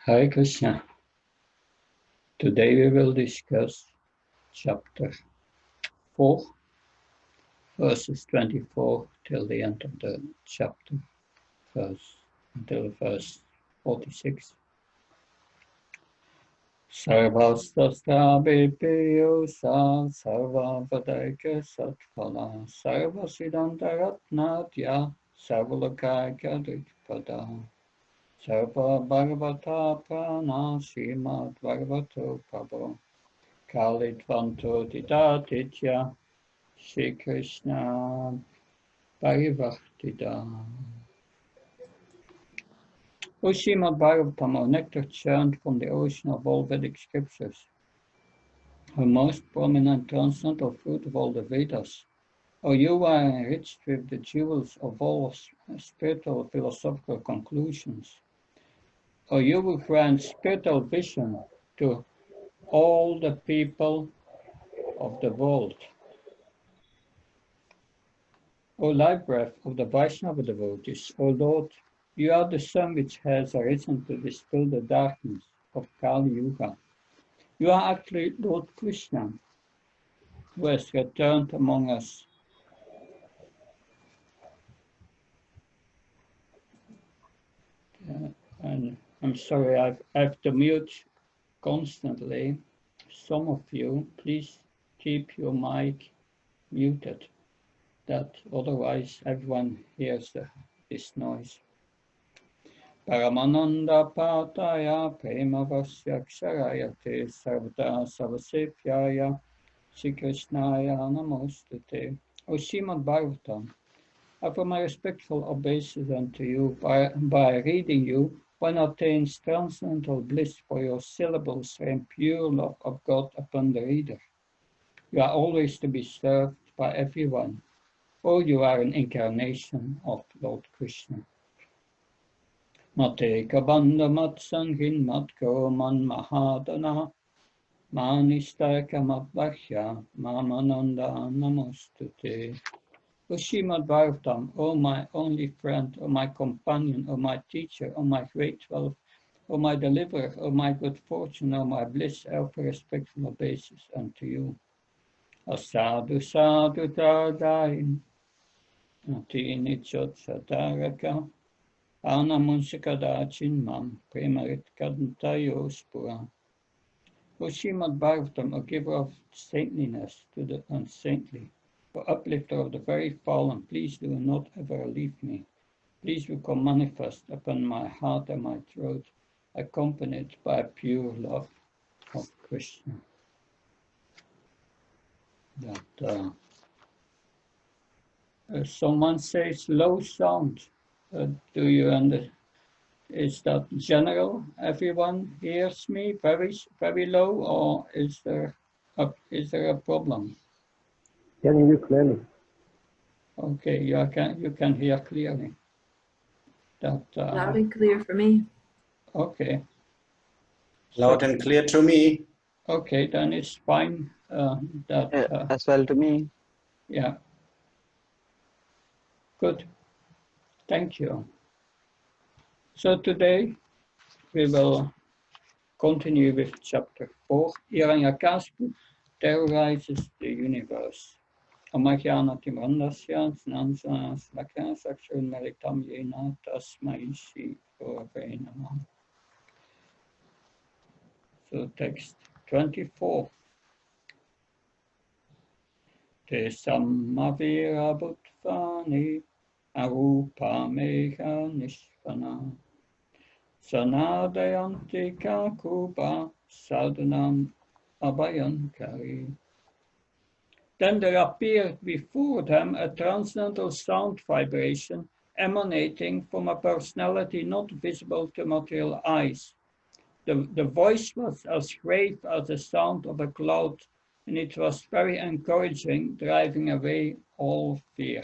Hare Krishna. Today we will discuss chapter 4, verses 24 till the end of the chapter, until verse 46. Sarvastastra BPRS Sarvavadaika Satphala Sarvasiddhantaratnatya Sarvalokaka Dikpada Sarva Bhagavata Prana Srimad Bhagavato Prabhu Kalitvanto Didatitya Shri Krishna VIHE-Bhaktivedanta. O Srimad Bhagavatam, O nectar churned from the ocean of all Vedic scriptures, O most prominent transcendental fruit of all the Vedas, O you are enriched with the jewels of all spiritual philosophical conclusions, O you will grant spiritual vision to all the people of the world. O life breath of the Vaishnava devotees, O Lord, you are the sun which has arisen to dispel the darkness of Kali Yuga. You are actually Lord Krishna, who has returned among us. And I'm sorry, I have to mute constantly. Some of you, please keep your mic muted, that otherwise everyone hears this noise. Paramananda Pataya Premavasya Ksharayate Sarvada Savasepyaya Shri Krishnaya Namostute. O Srimad Bhagavatam, offer my respectful obeisance unto you. By reading you, one attains transcendental bliss, for your syllables and pure love of God upon the reader. You are always to be served by everyone, for you are an incarnation of Lord Krishna. Mateka bandha matsanghin matko man mahadana manistaka matvahya mamananda namostute. O Srimad Bhagavatam, O my only friend, O my companion, O my teacher, O my great wealth, O my deliverer, O my good fortune, O my bliss, I offer respectful obeisance unto you. Asadu sadhu tadaim atini chot sadaraka anamunsikadachin mam premarit kadantayo spura. O Srimad Bhagavatam, O giver of saintliness to the unsaintly, O uplifter of the very fallen, please do not ever leave me. Please become manifest upon my heart and my throat, accompanied by pure love of Krishna. That someone says low sound. Do you understand? Is that general? Everyone hears me very low, or is there a problem? Hearing you clearly. Okay, you can hear clearly. That loud and clear for me. Okay. Loud and clear to me. Okay, then it's fine. As well to me. Yeah. Good. Thank you. So today we will continue with chapter 4. Hiranyakashipu terrorizes the universe. Amahyana timrandasya snansana slakya sakshur meritam yena tasmai shri gurave namah. So text 24. Te sammavira bhutvani arupa meha nishvana sanadayanti kakuba sadhanam abhayankari. Then there appeared before them a transcendental sound vibration emanating from a personality not visible to material eyes. The voice was as grave as the sound of a cloud, and it was very encouraging, driving away all fear.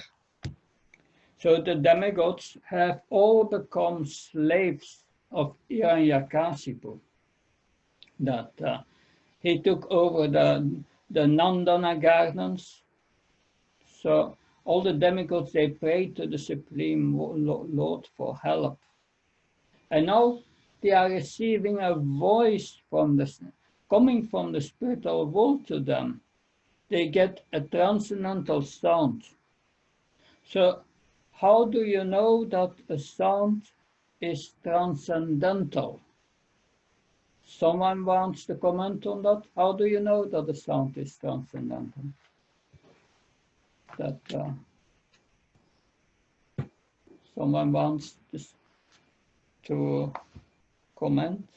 So the demigods have all become slaves of Hiranyakashipu. That he took over the Nandana gardens. So all the demigods, they prayed to the Supreme Lord for help. And now they are receiving a voice from coming from the spiritual world to them. They get a transcendental sound. So how do you know that a sound is transcendental? Someone wants to comment on that? How do you know that the sound is transcendental? That someone wants to comment?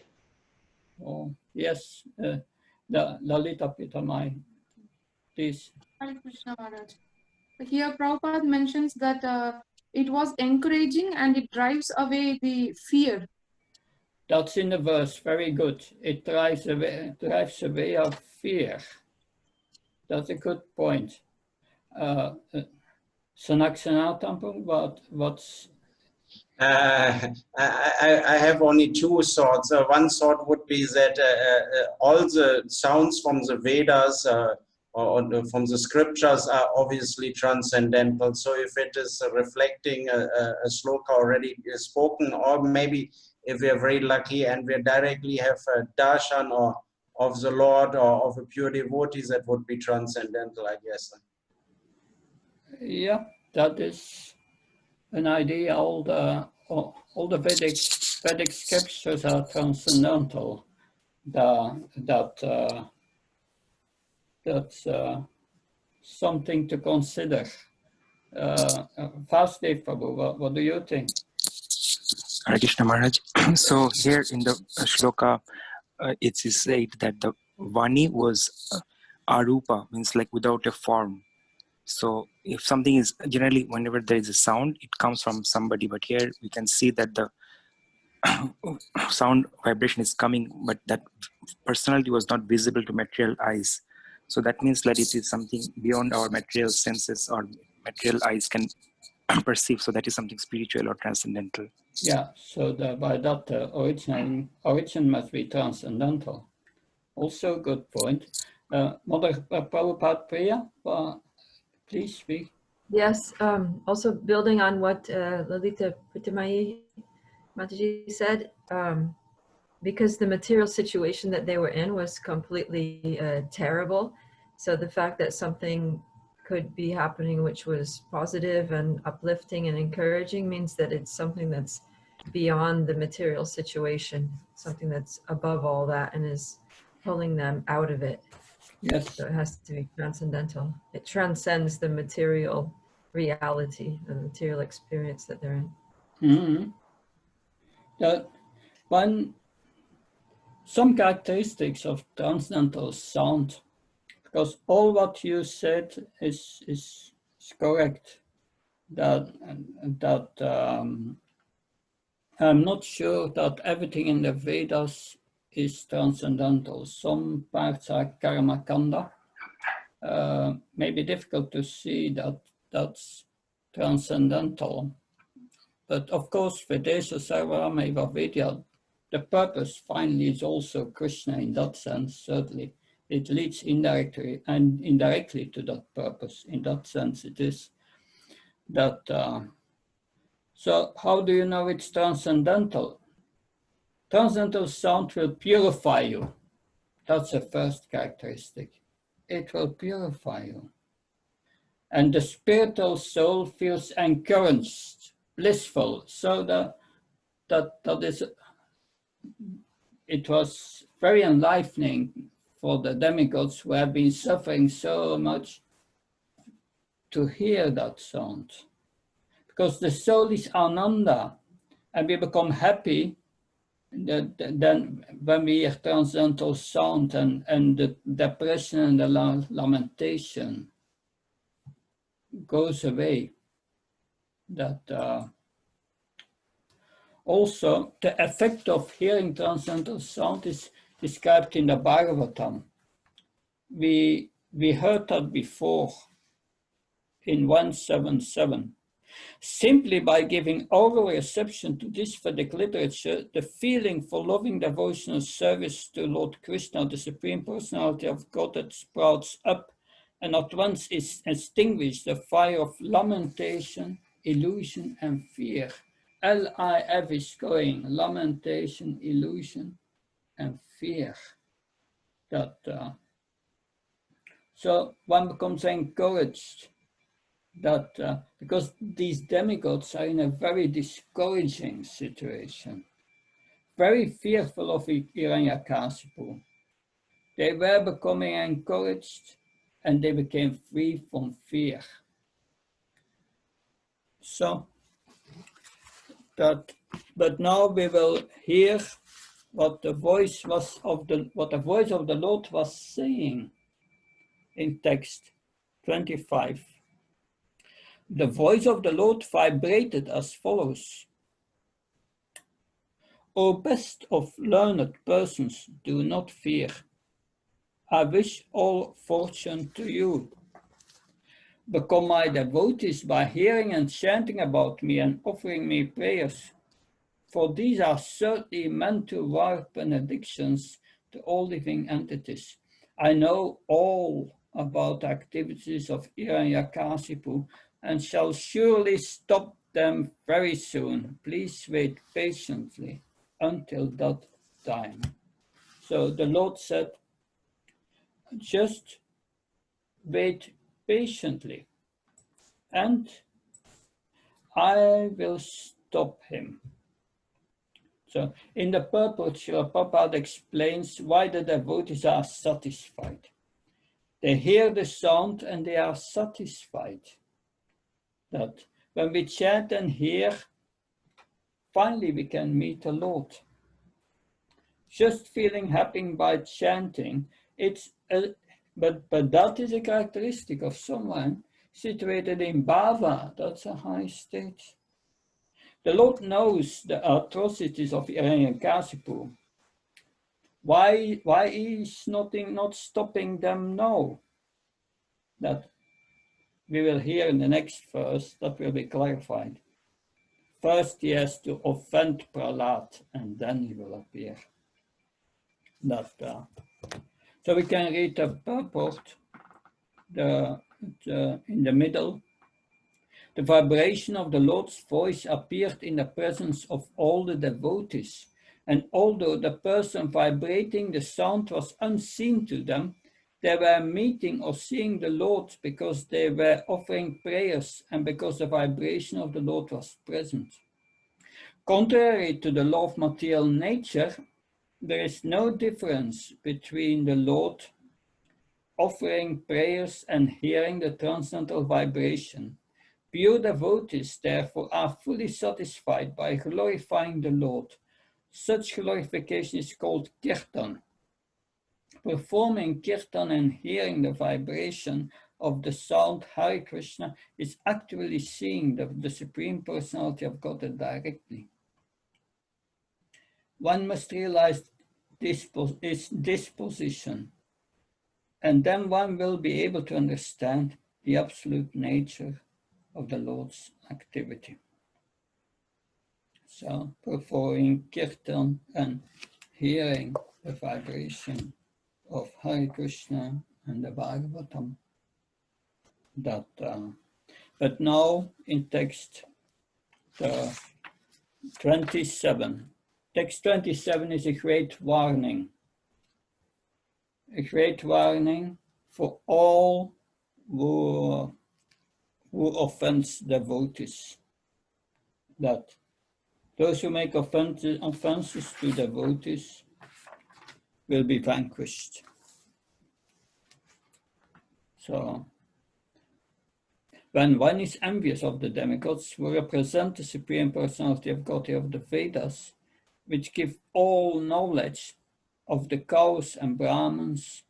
Oh, yes, Lalita Pitamai, please. Hare Krishna Maharaj. Here Prabhupada mentions that it was encouraging and it drives away the fear. That's in the verse, very good. It drives away our fear. That's a good point. Sanaksanatampam, what's... I have only two thoughts. One thought would be that all the sounds from the Vedas or from the scriptures are obviously transcendental. So if it is reflecting a sloka already spoken, or maybe if we are very lucky and we directly have a darshan or of the Lord or of a pure devotee, that would be transcendental, I guess. Yeah, that is an idea. All the Vedic scriptures are transcendental. That's something to consider. Vasudev Prabhu, what do you think? Hare Krishna Maharaj. So here in the shloka, it is said that the Vani was arupa, means like without a form. So if something is generally, whenever there is a sound, it comes from somebody. But here we can see that the sound vibration is coming, but that personality was not visible to material eyes. So that means that it is something beyond our material senses or material eyes can perceive. So that is something spiritual or transcendental. Yeah, so by that origin must be transcendental. Also a good point. Mother Prabhupada Priya, please speak. Yes, also building on what Lalita Pritamai Mataji said, because the material situation that they were in was completely terrible. So the fact that something could be happening which was positive and uplifting and encouraging means that it's something that's beyond the material situation, something that's above all that and is pulling them out of it. Yes. So it has to be transcendental. It transcends the material reality, the material experience that they're in. Mm-hmm. Some characteristics of transcendental sound, because all what you said is correct. That I'm not sure that everything in the Vedas is transcendental. Some parts are karmakanda. Maybe difficult to see that that's transcendental. But of course, Vedesa Sarvama Eva Vidya, the purpose finally is also Krishna in that sense, certainly. It leads indirectly to that purpose. In that sense, it is that. So how do you know it's transcendental? Transcendental sound will purify you. That's the first characteristic. It will purify you. And the spiritual soul feels encouraged, blissful. So that is, it was very enlivening for the demigods who have been suffering so much to hear that sound. Because the soul is Ananda, and we become happy then when we hear transcendental sound and the depression and the lamentation goes away. That also the effect of hearing transcendental sound is described in the Bhagavatam. We heard that before in 177. Simply by giving oral reception to this Vedic literature, the feeling for loving devotional service to Lord Krishna, the Supreme Personality of Godhead, sprouts up and at once is extinguished the fire of lamentation, illusion, and fear. LIF is going, lamentation, illusion, and fear. That so one becomes encouraged that because these demigods are in a very discouraging situation, very fearful of Hiranyakasipu. They were becoming encouraged and they became free from fear. So that, but now we will hear what the voice of the Lord was saying in text 25. The voice of the Lord vibrated as follows. O best of learned persons, do not fear. I wish all fortune to you. Become my devotees by hearing and chanting about me and offering me prayers, for these are certainly meant to warp benedictions to all living entities. I know all about the activities of Hiranyakasipu and shall surely stop them very soon. Please wait patiently until that time. So the Lord said, just wait patiently and I will stop him. So in the purport, Srila Prabhupada explains why the devotees are satisfied. They hear the sound and they are satisfied. That when we chant and hear, finally we can meet the Lord. Just feeling happy by chanting, but that is a characteristic of someone situated in bhava. That's a high state. The Lord knows the atrocities of Hiranyakasipu. Why is not stopping them now? That we will hear in the next verse, that will be clarified. First he has to offend Prahlad and then he will appear. So we can read the purport in the middle. The vibration of the Lord's voice appeared in the presence of all the devotees, and although the person vibrating the sound was unseen to them, they were meeting or seeing the Lord because they were offering prayers and because the vibration of the Lord was present. Contrary to the law of material nature, there is no difference between the Lord offering prayers and hearing the transcendental vibration. Pure devotees, therefore, are fully satisfied by glorifying the Lord. Such glorification is called kirtan. Performing kirtan and hearing the vibration of the sound Hare Krishna is actually seeing the Supreme Personality of Godhead directly. One must realize this position, and then one will be able to understand the absolute nature of the Lord's activity. So, performing kirtan and hearing the vibration of Hare Krishna and the Bhagavatam. But now in text 27. Text 27 is a great warning. A great warning for all who offends devotees. That those who make offenses to devotees will be vanquished. So, when one is envious of the demigods who represent the Supreme Personality of Godhead of the Vedas, which give all knowledge of the cows and Brahmins,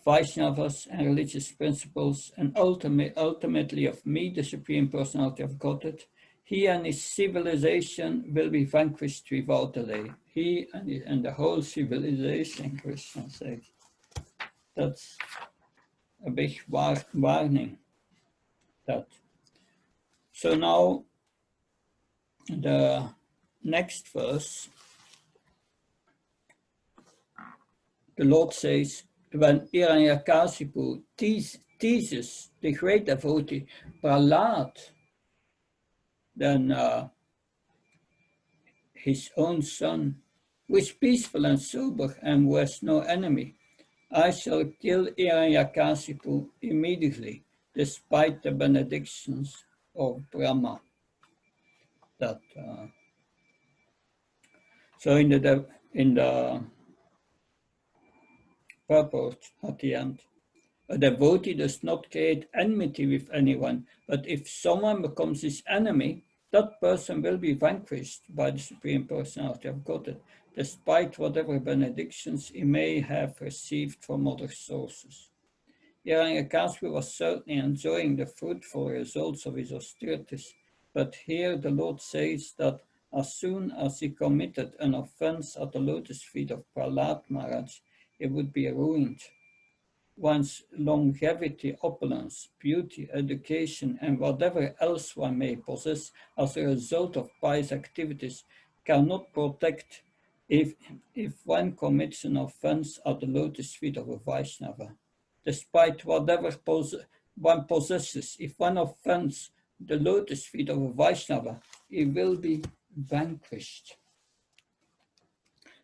Vaishnavas and religious principles, and ultimately of me, the Supreme Personality of Godhead, he and his civilization will be vanquished without delay. He and the whole civilization, Krishna says. That's a big warning. So now, the next verse, the Lord says, when Hiranyakasipu teases the great devotee Prahlad than his own son, who is peaceful and sober and who has no enemy. I shall kill Hiranyakasipu immediately, despite the benedictions of Brahma. That so in the purport at the end, a devotee does not create enmity with anyone, but if someone becomes his enemy, that person will be vanquished by the Supreme Personality of Godhead, despite whatever benedictions he may have received from other sources. Hiranyakasipu was certainly enjoying the fruitful results of his austerities, but here the Lord says that as soon as he committed an offense at the lotus feet of Prahlad Maharaj, he would be ruined. One's longevity, opulence, beauty, education, and whatever else one may possess as a result of pious activities cannot protect if one commits an offense at the lotus feet of a Vaishnava. Despite whatever one possesses, if one offends the lotus feet of a Vaishnava, he will be vanquished.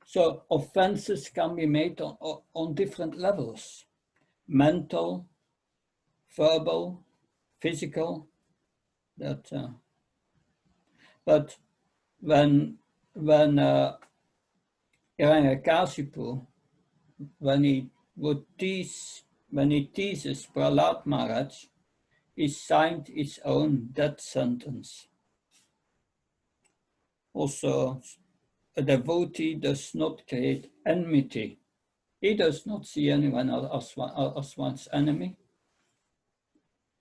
So offenses can be made on different levels: mental, verbal, physical. But when Hiranyakasipu, when he teases Prahlad Maharaj, he signed his own death sentence. Also, a devotee does not create enmity. He does not see anyone as one's enemy,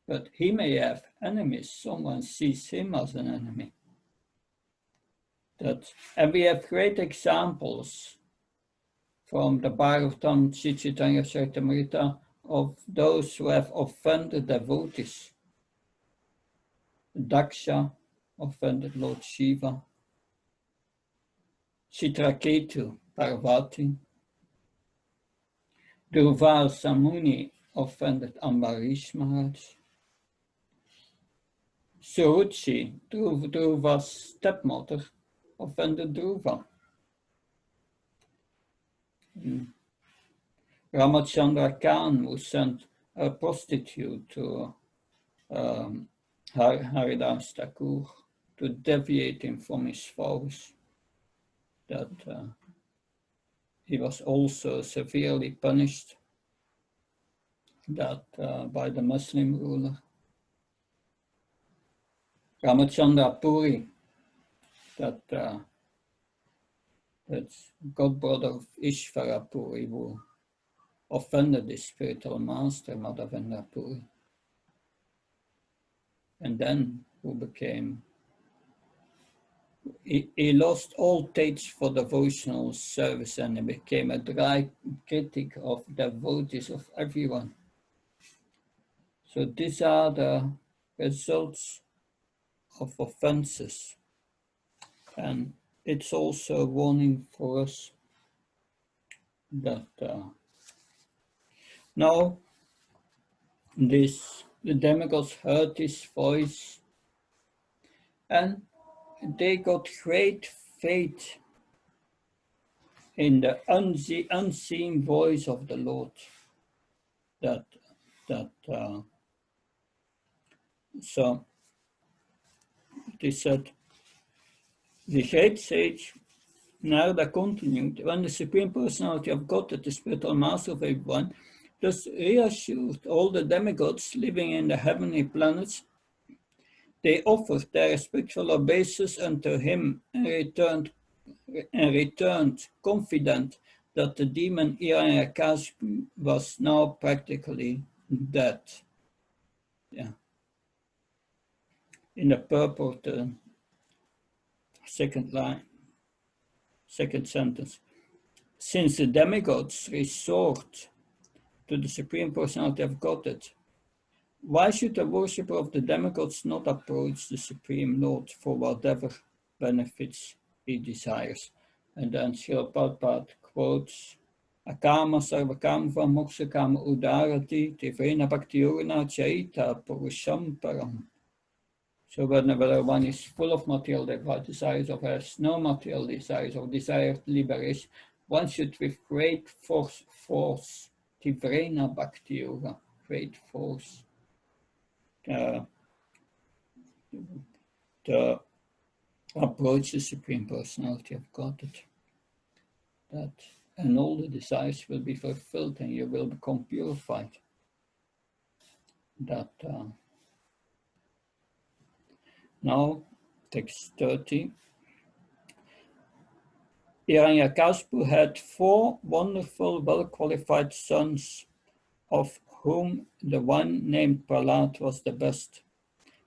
but he may have enemies. Someone sees him as an enemy. And we have great examples from the Bhagavatam, Sri Chaitanya Charitamrita, of those who have offended devotees. Daksha offended Lord Shiva. Chitraketu, Parvati. Dhruva Samuni offended Ambarish Maharaj. Suruchi, Dhruva's stepmother, offended Dhruva. Ramachandra Khan, who sent a prostitute to Haridas Thakur to deviate him from his vows, that he was also severely punished by the Muslim ruler. Ramachandra Puri, that's godbrother of Ishvara Puri, who offended his spiritual master, Madhavendra Puri. And then he lost all taste for devotional service and he became a dry critic of devotees of everyone. So these are the results of offenses. And it's also a warning for us that now the demigods heard his voice and they got great faith in the unseen voice of the Lord. So they said, the great sage Narada continued, when the Supreme Personality of Godhead, the spiritual master of everyone, thus reassured all the demigods living in the heavenly planets, they offered their respectful obeisance unto him and returned confident that the demon Hiranyakasipu was now practically dead. Yeah. In the purport, second line, second sentence. Since the demigods resort to the Supreme Personality of Godhead, why should the worshipper of the demigods not approach the Supreme Lord for whatever benefits he desires? And then Srila Prabhupada quotes, Akama sarvakam moksakama udarati tivena bhaktiurna chaita purusham param. So whether one is full of material desires or has no material desires or desire liberation, one should with great force, Tivrena Bhakti Yoga, great force, to approach the Supreme Personality of Godhead. And all the desires will be fulfilled and you will become purified. Now, text 30. Hiranyakashipu had 4 wonderful, well-qualified sons, of whom the one named Prahlad was the best.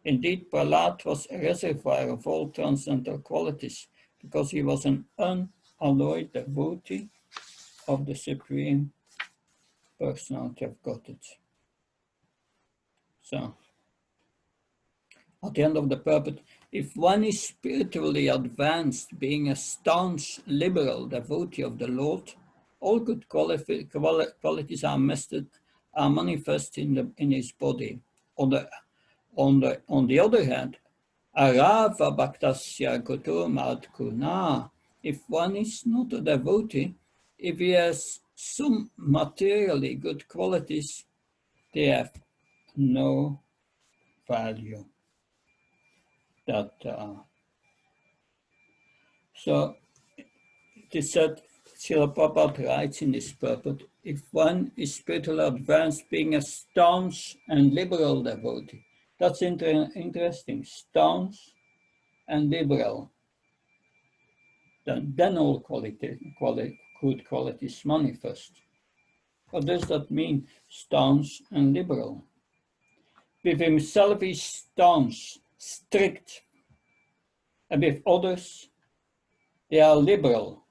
Indeed, Prahlad was a reservoir of all transcendental qualities, because he was an unalloyed devotee of the Supreme Personality of Godhead. So, at the end of the purport, if one is spiritually advanced, being a staunch liberal devotee of the Lord, all good qualities are manifest in his body. On the other hand, arava bhaktasya goto madguna. If one is not a devotee, if he has some materially good qualities, they have no value. So it is said, Srila Prabhupada writes in this purport, if one is spiritually advanced, being a staunch and liberal devotee. That's interesting, staunch and liberal. Then all good qualities manifest. What does that mean, staunch and liberal? With himself he's staunch, strict, and with others they are liberal.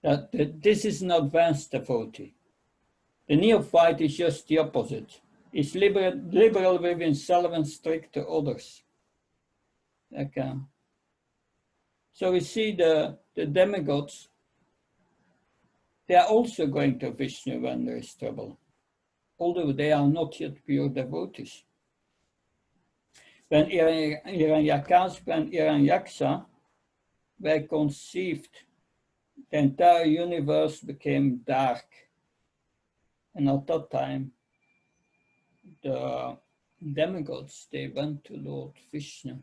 This is an advanced devotee. The neophyte is just the opposite. He's liberal with himself and strict to others. Okay. So we see the demigods, they are also going to Vishnu when there is trouble, although they are not yet pure devotees. When Hiranyakashipu and Hiranyaksha were conceived, the entire universe became dark. And at that time, the demigods, they went to Lord Vishnu.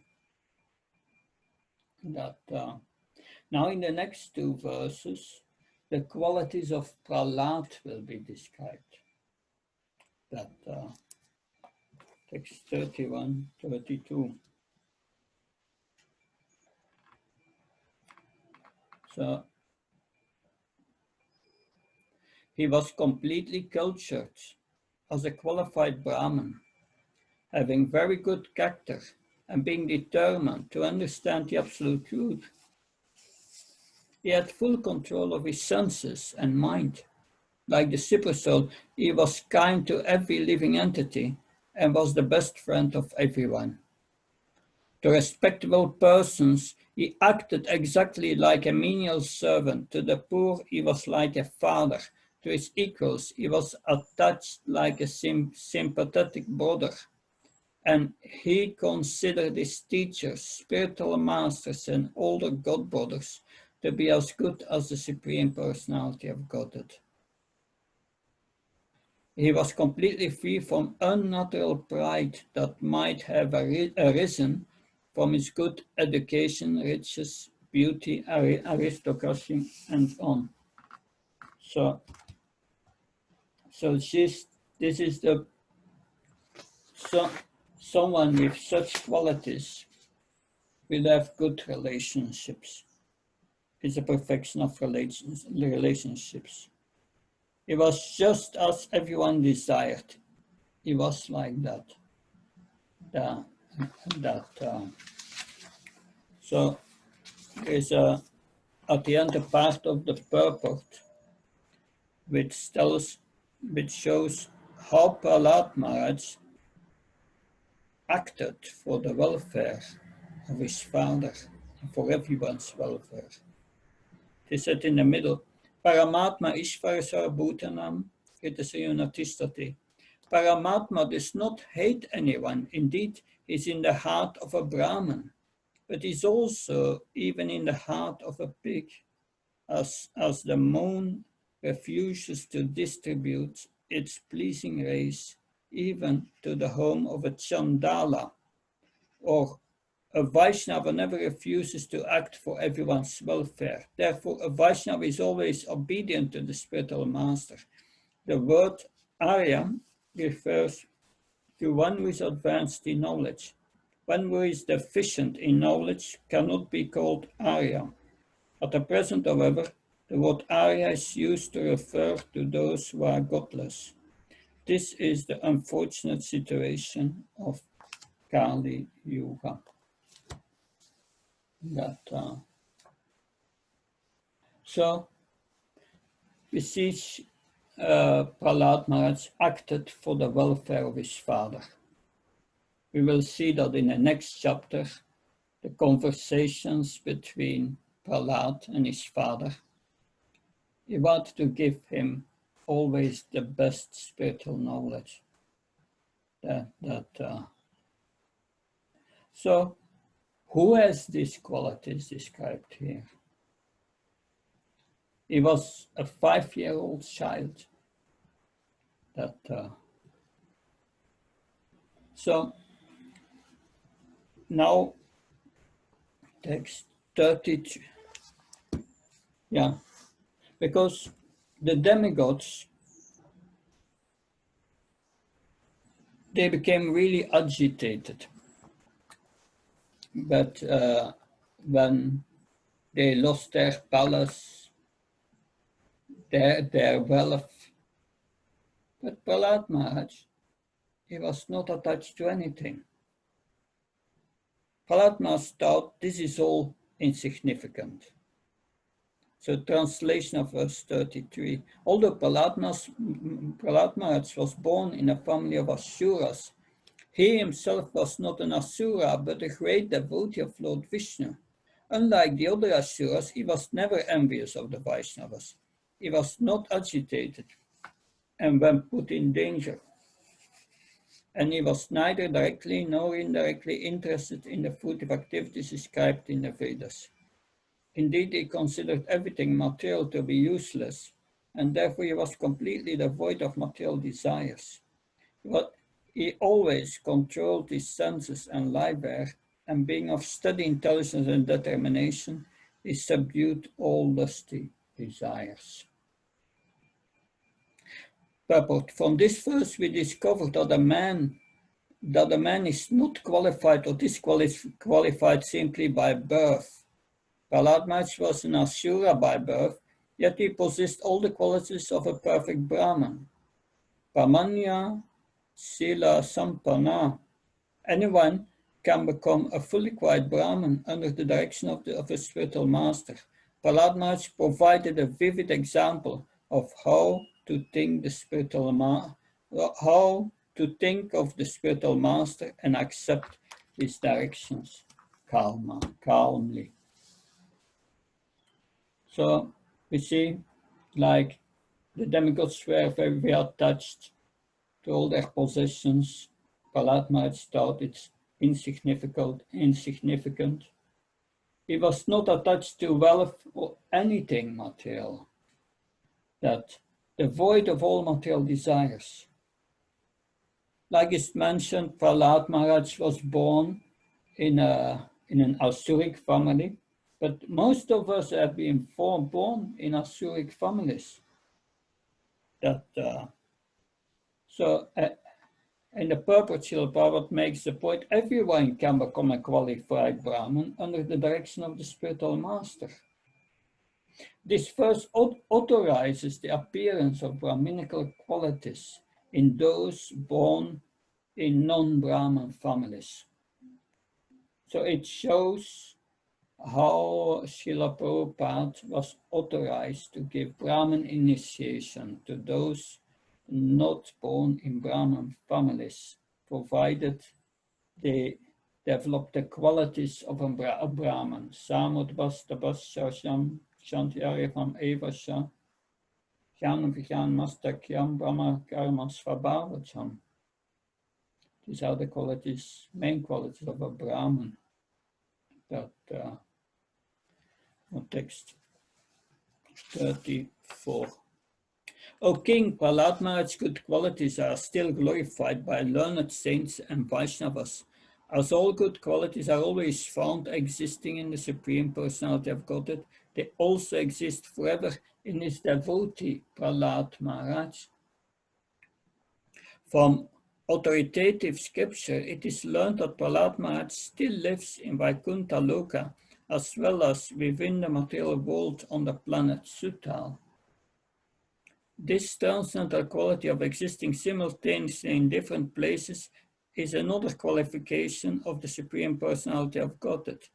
Now in the next 2 verses, the qualities of Prahlad will be described. Text 31, 32. So, he was completely cultured as a qualified Brahmin, having very good character and being determined to understand the absolute truth. He had full control of his senses and mind. Like the supersoul, he was kind to every living entity and was the best friend of everyone. To respectable persons, he acted exactly like a menial servant. To the poor, he was like a father. To his equals, he was attached like a sympathetic brother. And he considered his teachers, spiritual masters, and older god brothers to be as good as the Supreme Personality of Godhead. He was completely free from unnatural pride that might have arisen from his good education, riches, beauty, aristocracy, and so on. So this is someone with such qualities will have good relationships. It's a perfection of relationships. It was just as everyone desired. He was like that. So there's at the end a part of the purport which shows how Prahlad Maharaj acted for the welfare of his father and for everyone's welfare. They said in the middle, Paramatma Ishvara Sarabhutanam Kritasayunatistati. Paramatma does not hate anyone. Indeed, he's in the heart of a Brahman, but he's also even in the heart of a pig, as the moon refuses to distribute its pleasing rays even to the home of a Chandala, or a Vaishnava never refuses to act for everyone's welfare. Therefore, a Vaishnava is always obedient to the spiritual master. The word Arya refers to one who is advanced in knowledge. One who is deficient in knowledge cannot be called Arya. At the present, however, the word Arya is used to refer to those who are godless. This is the unfortunate situation of Kali Yuga. So we see Prahlad Maharaj acted for the welfare of his father. We will see that in the next chapter, the conversations between Prahlad and his father. He wanted to give him always the best spiritual knowledge. So, who has these qualities described here? He was a 5-year-old child. So now text 32. Yeah, because the demigods, they became really agitated. But when they lost their palace, their wealth, but Prahlad Maharaj, he was not attached to anything. Prahlad Maharaj thought this is all insignificant. So translation of verse 33. Although Prahlad Maharaj was born in a family of Asuras, he himself was not an Asura, but a great devotee of Lord Vishnu. Unlike the other Asuras, he was never envious of the Vaishnavas. He was not agitated and when put in danger. And he was neither directly nor indirectly interested in the fruitive activities described in the Vedas. Indeed, he considered everything material to be useless, and therefore he was completely devoid of material desires. But he always controlled his senses and life there, and being of steady intelligence and determination, he subdued all lusty desires. Purport. From this verse we discover that a man is not qualified or disqualified simply by birth. Prahlad Maharaj was an Asura by birth, yet he possessed all the qualities of a perfect Brahman. Pramanya Sila Sampanna. Anyone can become a fully quiet Brahman under the direction of a spiritual master. Prahlad Maharaj provided a vivid example of how to think of the spiritual master and accept his directions calmly. So we see, like, the demigods were very attached to all their possessions. Prahlad Maharaj thought it's insignificant. He was not attached to wealth or anything material. That devoid of all material desires. Like is mentioned, Prahlad Maharaj was born in an Asuric family, but most of us have been born in Asuric families. And the purport Srila Prabhupada makes the point, everyone can become a qualified Brahman under the direction of the spiritual master. This verse authorizes the appearance of Brahminical qualities in those born in non-Brahman families. So it shows how Srila Prabhupada was authorized to give Brahman initiation to those not born in Brahman families, provided they develop the qualities of a Brahman. Samudvastabhasyasham Shantyariham Evasha. Jnana Vijnana Mastakyam Brahma Karma Svabhavacham. These are the qualities, main qualities of a Brahman. That on text 34. O King, Prahlad Maharaj's good qualities are still glorified by learned saints and Vaishnavas. As all good qualities are always found existing in the Supreme Personality of Godhead, they also exist forever in his devotee, Prahlad Maharaj. From authoritative scripture, it is learned that Prahlad Maharaj still lives in Vaikuntha Loka, as well as within the material world on the planet Sutal. This transcendental quality of existing simultaneously in different places is another qualification of the Supreme Personality of Godhead.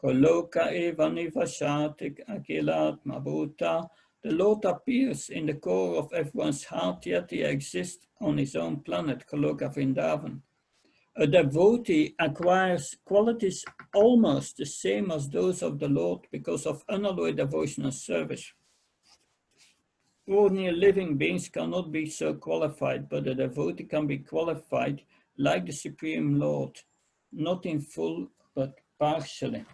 Koloka eva nivashatik akilatma bhuta. The Lord appears in the core of everyone's heart, yet he exists on his own planet, Koloka Vrindavan. A devotee acquires qualities almost the same as those of the Lord because of unalloyed devotional service. Ordinary living beings cannot be so qualified, but a devotee can be qualified like the Supreme Lord, not in full, but partially.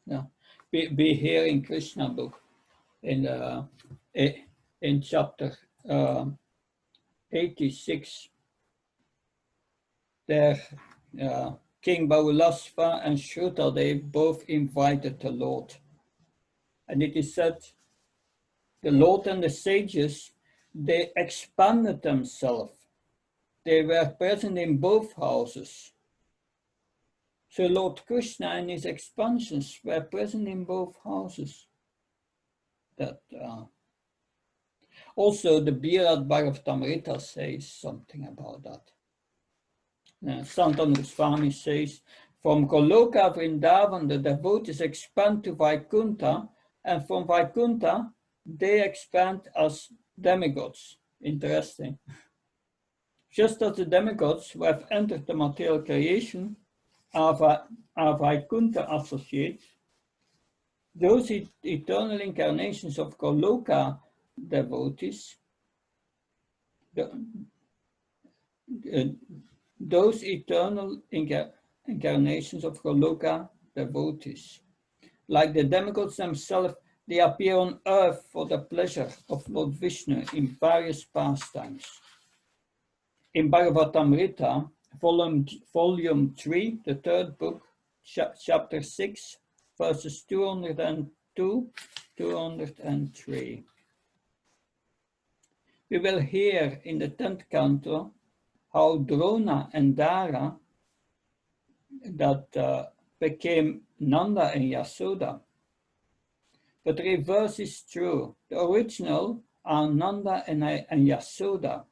Yeah. We hear in Krishna book, in chapter 86, there King Baulasva and Shrutadev both invited the Lord. And it is said, the Lord and the sages, they expanded themselves. They were present in both houses. So Lord Krishna and his expansions were present in both houses. That also the VIHE-Bhaktivedanta says something about that. Sanatan Goswami says, from Goloka Vrindavan, the devotees expand to Vaikuntha, and from Vaikuntha, they expand as demigods. Interesting. Just as the demigods who have entered the material creation are Vaikuntha associates, those eternal incarnations of Goloka devotees, those eternal incarnations of Goloka devotees, like the demigods themselves, they appear on earth for the pleasure of Lord Vishnu in various pastimes. In Bhagavatamrita, volume 3, the third book, chapter 6, verses 202, 203. We will hear in the 10th canto how Drona and Dara that became Nanda and Yasoda. But the reverse is true. The original are Nanda and Yasoda.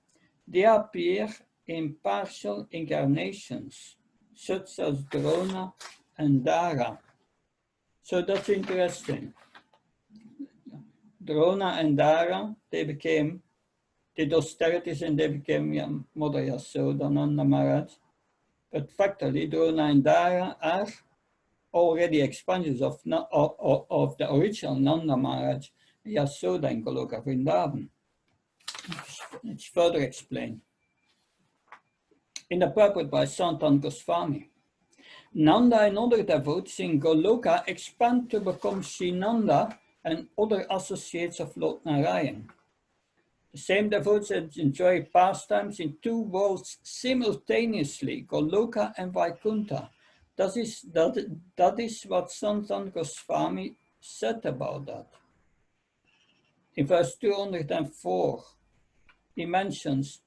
They appear in partial incarnations, such as Drona and Dara. So that's interesting. Drona and Dara, they did austerities and they became Mother Yasoda, Nanda Maharaj. But factually, Drona and Dara are already expansions of the original Nanda Maharaj, Yasoda in Goloka Vrindavan. It's further explained in the purport by Sanatan Goswami. Nanda and other devotees in Goloka expand to become Srinanda and other associates of Lord Narayan. The same devotees enjoy pastimes in two worlds simultaneously, Goloka and Vaikuntha. That is what Sanatan Goswami said about that. In verse 204, he mentions,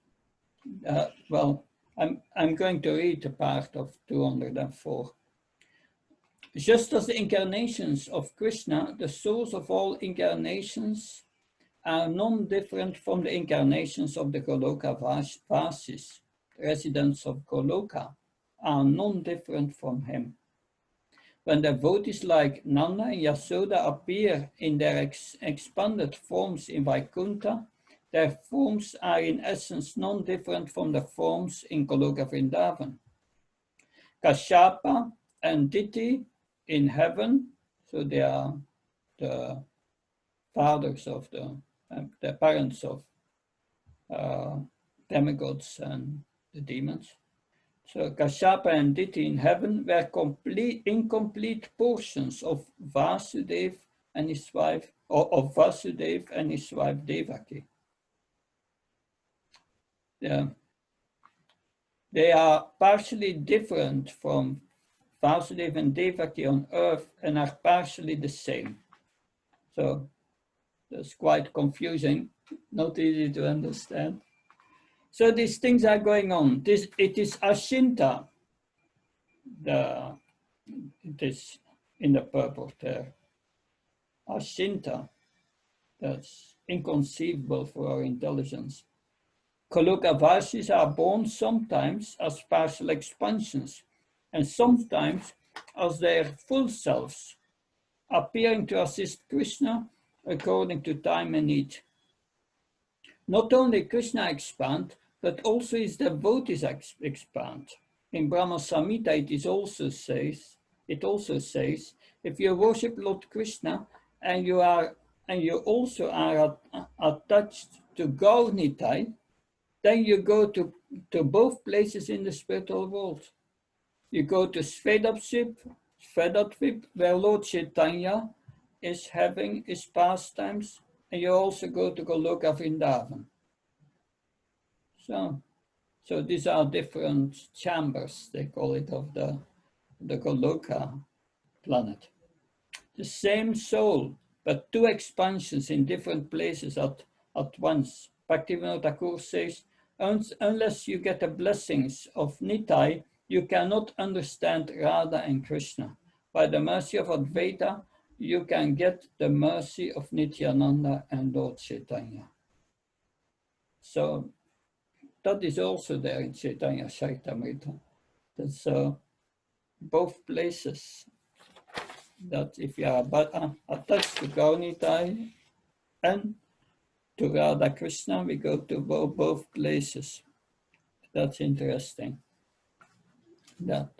I'm going to read a part of 204. Just as the incarnations of Krishna, the source of all incarnations, are non-different from the incarnations of the Goloka Vasis, residents of Goloka, are non-different from him. When devotees like Nanda and Yasoda appear in their expanded forms in Vaikuntha, their forms are in essence non-different from the forms in Goloka Vrindavan. Kashyapa and Diti in heaven, so they are the fathers of the parents of demigods and the demons. So Kashyapa and Diti in heaven were incomplete portions of Vasudeva and his wife, or of Vasudeva and his wife Devaki. They are partially different from Vasudeva and Devaki on earth and are partially the same. So that's quite confusing, not easy to understand. So these things are going on. It is Ashinta, it is in the purport there. Ashinta, that's inconceivable for our intelligence. Kolokavasis are born sometimes as partial expansions and sometimes as their full selves, appearing to assist Krishna according to time and need. Not only Krishna expand, but also his devotees expand. In Brahma Samhita it also says, if you worship Lord Krishna and you also are attached to Gaur Nitai, then you go to both places in the spiritual world. You go to Svedatvip, where Lord Chaitanya is having his pastimes, and you also go to Goloka Vrindavan. So these are different chambers, they call it, of the Goloka planet. The same soul, but two expansions in different places at once. Bhaktivinoda Thakur says, unless you get the blessings of Nitai, you cannot understand Radha and Krishna. By the mercy of Advaita, you can get the mercy of Nityananda and Lord Chaitanya. So that is also there in Chaitanya Charitamrita. That's both places. That if you are attached to Gaur Nitai and to Radha Krishna, we go to both places. That's interesting. That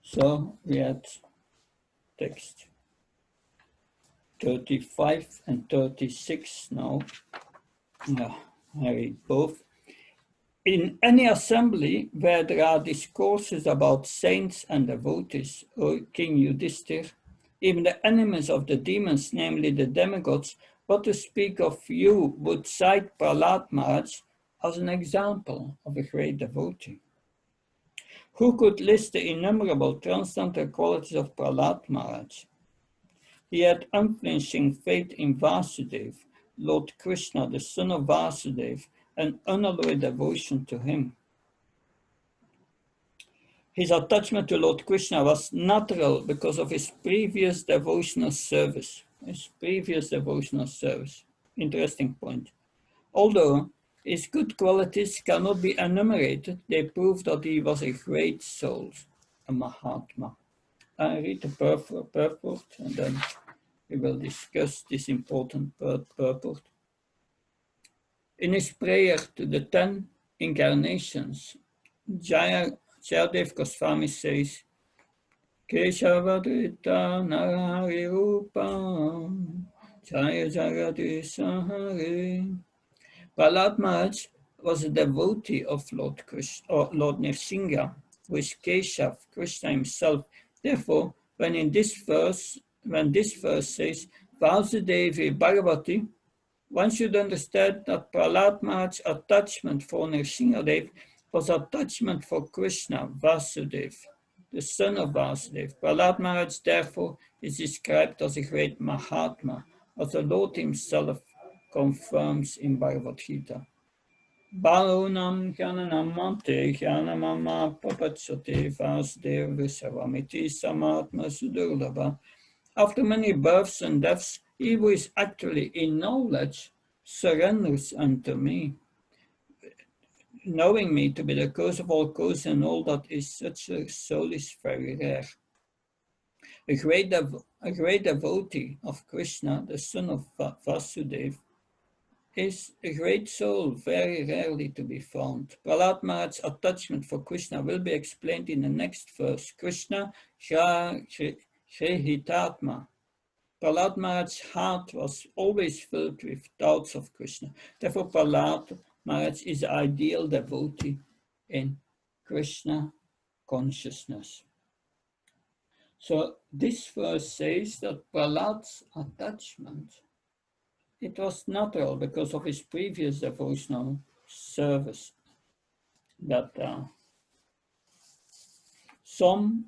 so we had text 35 and 36 now. I read both. In any assembly where there are discourses about saints and devotees, O King Yudhishthir, even the enemies of the demons, namely the demigods, what to speak of you, would cite Prahlad Maharaj as an example of a great devotee. Who could list the innumerable transcendental qualities of Prahlad Maharaj? He had unflinching faith in Vasudeva, Lord Krishna, the son of Vasudeva, and unalloyed devotion to him. His attachment to Lord Krishna was natural because of his previous devotional service. Interesting point. Although his good qualities cannot be enumerated, they prove that he was a great soul, a Mahatma. I read the purport and then we will discuss this important purport. In his prayer to the 10 incarnations, Jayadev Goswami says, Keshavadrita Narahari Rupa Jaya Jagadisa Hari. Prahlad Maharaj was a devotee of Lord Krishna, or Lord Nrsimha, who is Keshav, Krishna himself. Therefore, when this verse says Vasudevi Bhagavati, one should understand that Prahlad Maharaj's attachment for Nrsimhadev was attachment for Krishna, Vasudeva, the son of Vasudeva. Prahlad Maharaj, therefore, is described as a great Mahatma, as the Lord himself confirms in Bhagavad Gita. Balunam Jnanam Mante Jnanamama Papachate Vasudeva Visavamiti Samatma Sudurlabha. After many births and deaths, he who is actually in knowledge surrenders unto me. Knowing me to be the cause of all causes and all that is, such a soul is very rare. A great devotee of Krishna, the son of Vasudeva, is a great soul, very rarely to be found. Prahlad Maharaj's attachment for Krishna will be explained in the next verse. Krishna Shrihitatma. Prahlad Maharaj's heart was always filled with doubts of Krishna. Therefore, Prahlad Maharaj is the ideal devotee in Krishna consciousness. So this verse says that Prahlad's attachment, it was natural because of his previous devotional service. That some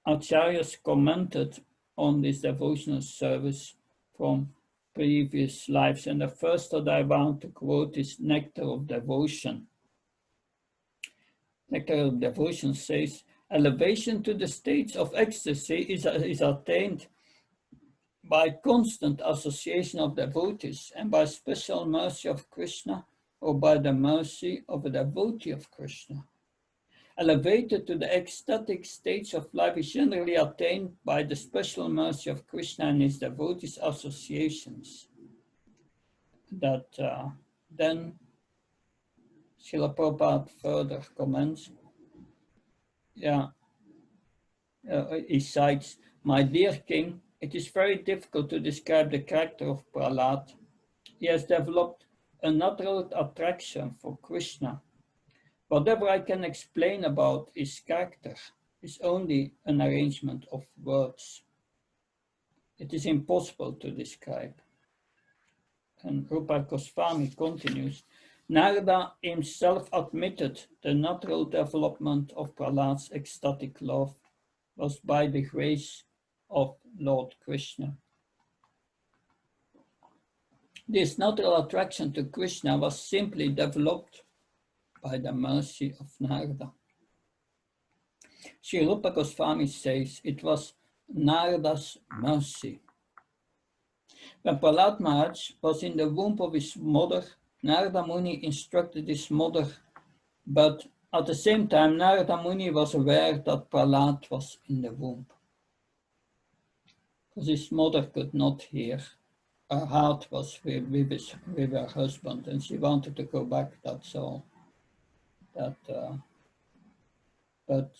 acharyas commented on this devotional service from previous lives, and the first that I want to quote is Nectar of Devotion. Nectar of Devotion says, elevation to the states of ecstasy is attained by constant association of devotees and by special mercy of Krishna or by the mercy of a devotee of Krishna. Elevated to the ecstatic stage of life is generally attained by the special mercy of Krishna and his devotees' associations. That then Srila Prabhupada further comments. He cites, my dear king, it is very difficult to describe the character of Prahlad. He has developed a natural attraction for Krishna. Whatever I can explain about his character is only an arrangement of words. It is impossible to describe. And Rupa Goswami continues, Narada himself admitted the natural development of Prahlad's ecstatic love was by the grace of Lord Krishna. This natural attraction to Krishna was simply developed by the mercy of Narada. Sri Rupa Goswami says it was Narada's mercy. When Prahlad Maharaj was in the womb of his mother, Narada Muni instructed his mother, but at the same time Narada Muni was aware that Prahlad was in the womb. Because his mother could not hear. Her heart was with her husband and she wanted to go back, that's all. But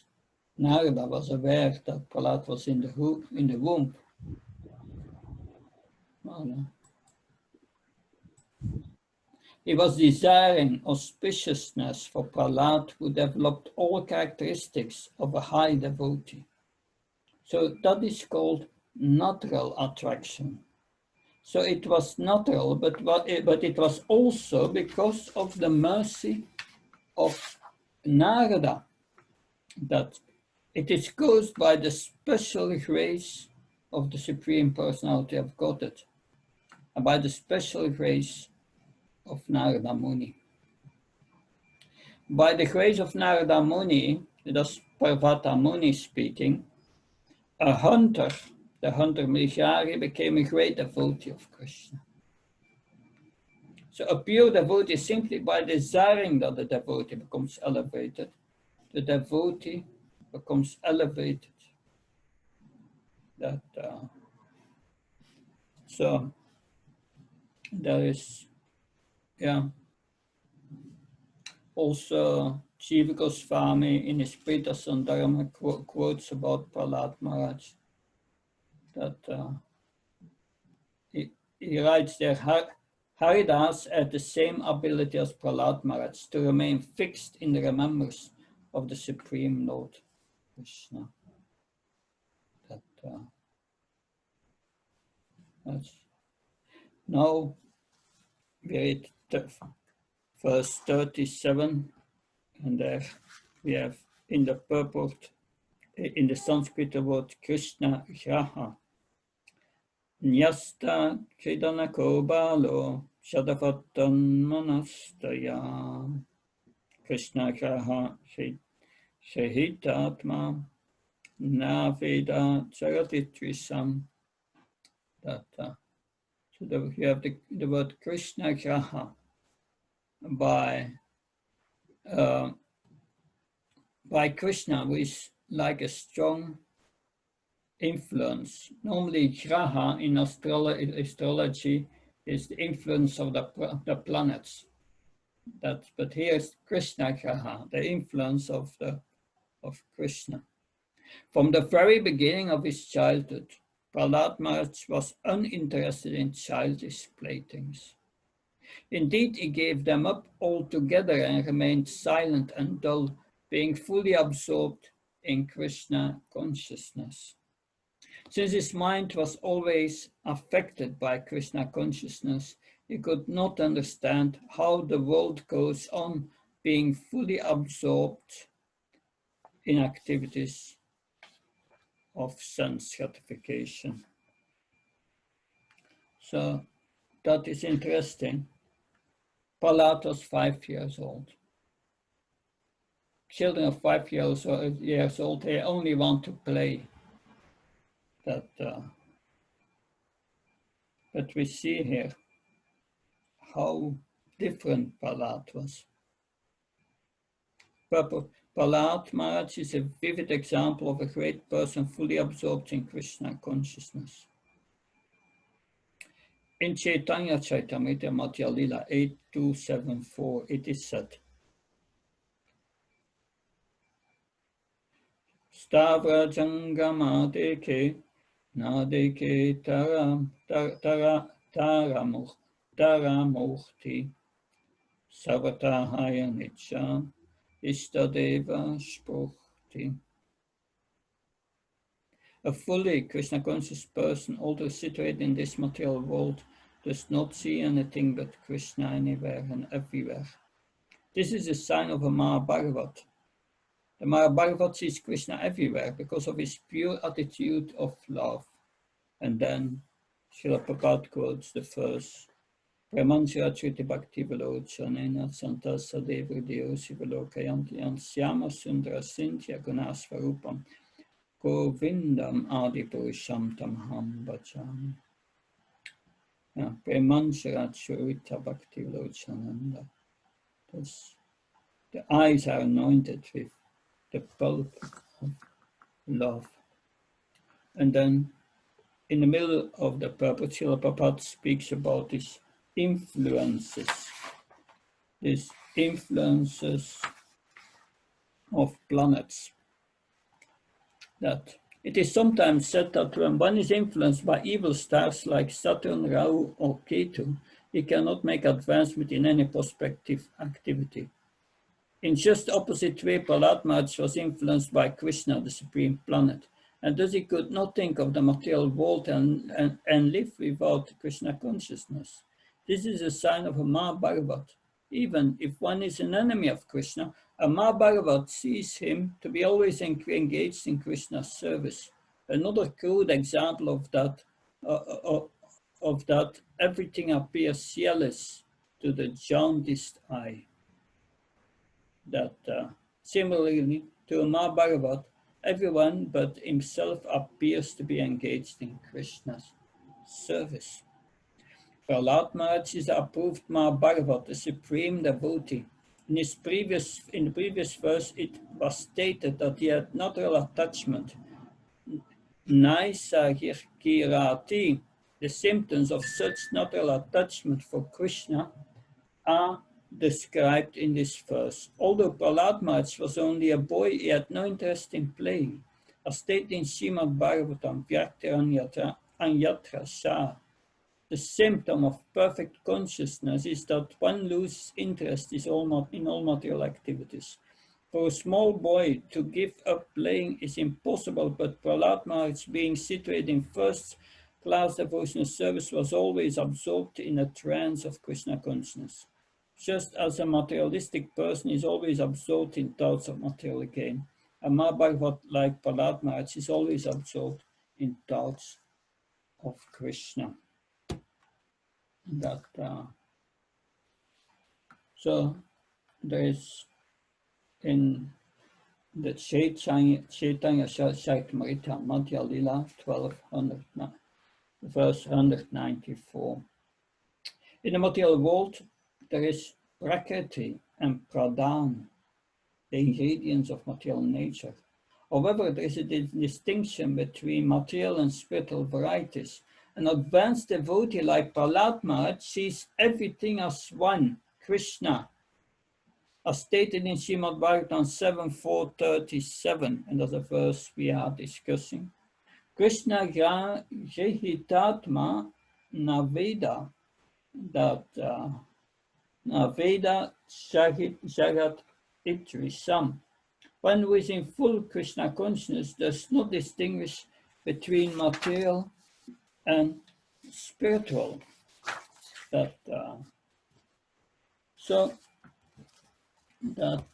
Narada was aware that Prahlad was in the womb. Oh, no. He was desiring auspiciousness for Prahlad, who developed all characteristics of a high devotee. So that is called natural attraction. So it was natural, but it was also because of the mercy of Narada that it is caused by the special grace of the Supreme Personality of Godhead and by the special grace of Narada Muni. By the grace of Narada Muni, that's Parvata Muni speaking, a hunter, the hunter Mrigari, became a great devotee of Krishna. So a pure devotee, simply by desiring that the devotee becomes elevated, the devotee becomes elevated. So there is, also Jiva Goswami in his Prita Sundharama quotes about Prahlad Maharaj that he writes there, Haridas had the same ability as Prahlad Maharaj to remain fixed in the remembrance of the Supreme Lord Krishna. Now we read verse 37, and there we have in the purport, in the Sanskrit word Krishna Graha. Nyasta Kridanako Balo Shadavatan Manastaya Krishna Graha Shahitatma Naveda Charatitrisam. So you have the word Krishna Graha by Krishna, who is like a strong influence. Normally, Graha in astrology is the influence of the planets. But here is Krishna Graha, the influence of Krishna. From the very beginning of his childhood, Prahlad Maharaj was uninterested in childish playthings. Indeed, he gave them up altogether and remained silent and dull, being fully absorbed in Krishna consciousness. Since his mind was always affected by Krishna consciousness, he could not understand how the world goes on being fully absorbed in activities of sense gratification. So that is interesting. Prahlad was 5 years old. Children of 5 years old, they only want to play. But we see here how different Prahlad was. Prahlad Maharaj is a vivid example of a great person fully absorbed in Krishna consciousness. In Chaitanya Charitamrita Madhya Lila 8274, it is said, Stavra Jangama Deke, Nadeke Taramurti, Savatahaya Nicha, Istadeva Spurti. A fully Krishna conscious person, although situated in this material world, does not see anything but Krishna anywhere and everywhere. This is a sign of a Mahabhagavat. The Mahabhagavat sees Krishna everywhere because of his pure attitude of love. And then Srila Prabhupada quotes the verse, Premansya Triti Bhakti Velocanena Santa Sadeva Deo Sivalokayanti Syama Sundara Sintya Gunasvarupam Govindam Adipurusham Tamham Bhajami. Premansya Triti Bhakti Velocananda. The eyes are anointed with the pulp of love. And then in the middle of the purport, Srila Prabhupada speaks about these influences of planets. That it is sometimes said that when one is influenced by evil stars like Saturn, Rahu, or Ketu, he cannot make advancement in any prospective activity. In just opposite way, Prahlad Maharaj was influenced by Krishna, the supreme planet, and thus he could not think of the material world and live without Krishna consciousness. This is a sign of a Mahabhagavat. Even if one is an enemy of Krishna, a Mahabhagavat sees him to be always engaged in Krishna's service. Another crude example of that, everything appears yellowish to the jaundiced eye. That similarly to a Mahabhagavat, everyone but himself appears to be engaged in Krishna's service. Prahlad Maharaj is a approved Mahabhagavat, the supreme devotee. In the previous verse, it was stated that he had natural attachment. Naisagirkirati, the symptoms of such natural attachment for Krishna are described in this verse. Although Prahlad Maharaj was only a boy, he had no interest in playing. As stated in Srimad Bhagavatam, Vyaktiranyatra Anyatra Shah, the symptom of perfect consciousness is that one loses interest in all material activities. For a small boy to give up playing is impossible, but Prahlad Maharaj, being situated in first-class devotional service, was always absorbed in a trance of Krishna consciousness. Just as a materialistic person is always absorbed in thoughts of material gain, a Mahabhagavat like Prahlad Maharaj is always absorbed in thoughts of Krishna. So there is in the Chaitanya Charitamrita Madhya Lila 1200, verse 194. In the material world, there is Prakriti and Pradhan, the ingredients of material nature. However, there is a distinction between material and spiritual varieties. An advanced devotee like Prahlad Maharaj sees everything as one, Krishna, as stated in Srimad Bhagavatam 7.437, and that's a verse we are discussing. Krishna Grahitatma Naveda, that Naveda Jagat Itrisam. One who is in full Krishna consciousness does not distinguish between material and spiritual. That so that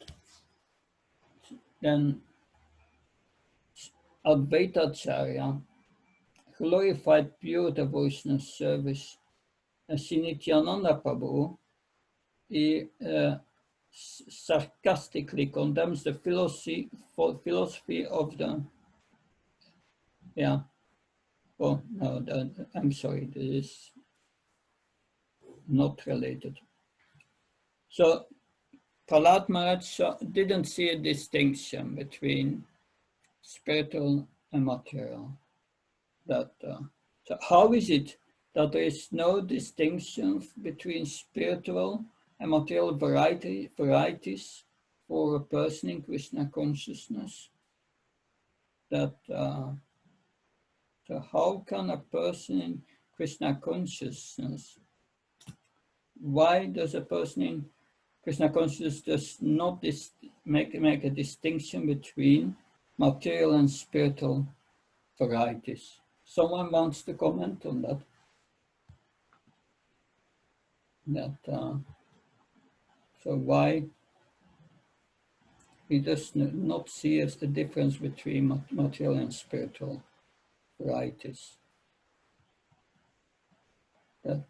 then Advaitacharya glorified pure devotional service. Sri Nityananda Prabhu, he sarcastically condemns the philosophy of the, oh no, I'm sorry, this is not related. So Prahlad Maharaj didn't see a distinction between spiritual and material. That so how is it that there is no distinction between spiritual and material varieties for a person in Krishna consciousness? That so how can a person in Krishna consciousness? Why does a person in Krishna consciousness does not make a distinction between material and spiritual varieties? Someone wants to comment on that? So why he does not see as the difference between material and spiritual varieties? That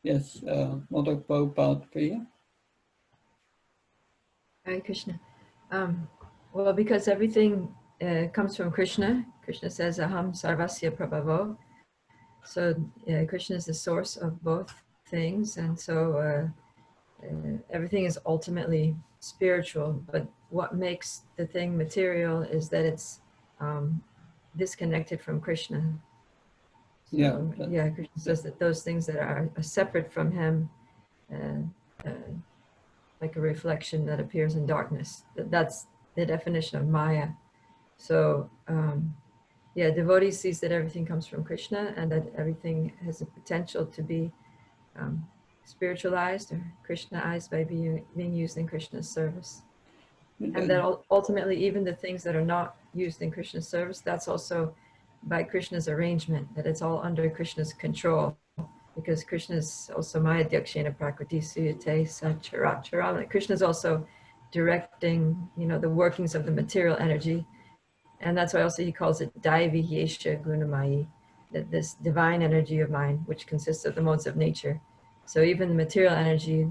yes, Mother Prabhupada Priya. Hare Krishna. Well, because everything comes from Krishna. Krishna says, Aham Sarvasya Prabhavo. So Krishna is the source of both things. And so everything is ultimately spiritual. But what makes the thing material is that it's disconnected from Krishna. So, Krishna says that those things that are separate from him, like a reflection that appears in darkness. That's the definition of Maya. So, devotee sees that everything comes from Krishna and that everything has the potential to be spiritualized or Krishnaized by being used in Krishna's service. And that ultimately, even the things that are not used in Krishna's service, that's also by Krishna's arrangement, that it's all under Krishna's control. Because Krishna is also Maya Dyakshena Prakriti Suyate Sacharat. Krishna is also directing, the workings of the material energy. And that's why also he calls it Daivi Yesha Gunamayi, that this divine energy of mind, which consists of the modes of nature. So even the material energy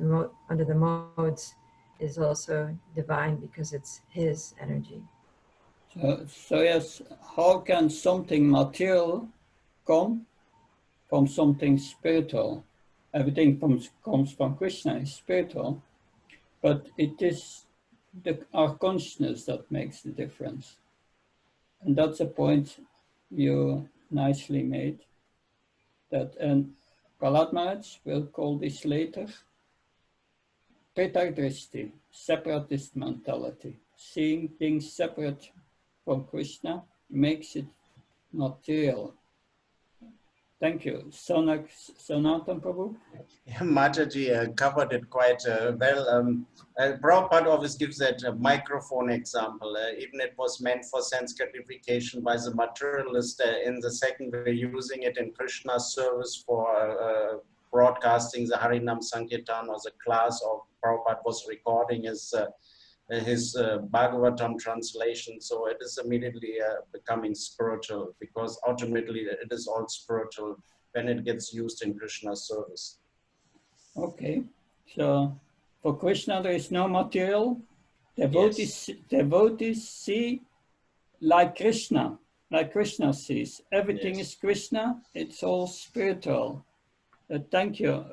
under the modes is also divine because it's his energy. So yes, how can something material come from something spiritual? Everything comes from Krishna is spiritual, but it is our consciousness that makes the difference. And that's a point you nicely made. That, and Prahlad Maharaj will call this later Pritardrishti, separatist mentality. Seeing things separate from Krishna makes it material. Thank you. Sanatan Prabhu? Mataji covered it quite well. Prabhupada always gives that microphone example. Even it was meant for sense gratification by the materialist. In the second, we're using it in Krishna's service for broadcasting the Harinam Sankirtan or the class, or Prabhupada was recording his Bhagavatam translation. So it is immediately becoming spiritual, because ultimately it is all spiritual when it gets used in Krishna's service. Okay, so for Krishna there is no material. Devotees see like Krishna sees. Everything is Krishna, it's all spiritual. Thank you.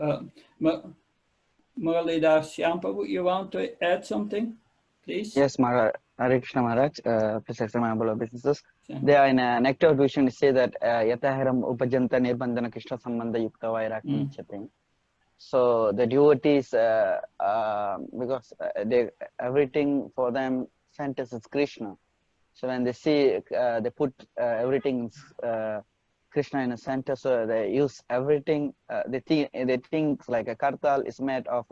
Muralidhar Shyam, you want to add something, please? Yes, Maharaj. Hare Krishna Maharaj, please accept my humble obeisances. They are in Nectar Vision say that Yataharam Upajanta Nirbandhana Krishna Sambandha Yukta Vairakyam Chatim. So the devotees, because everything for them centers is Krishna. So when they see, they put everything Krishna in the center, so they use everything. They think like a kartal is made of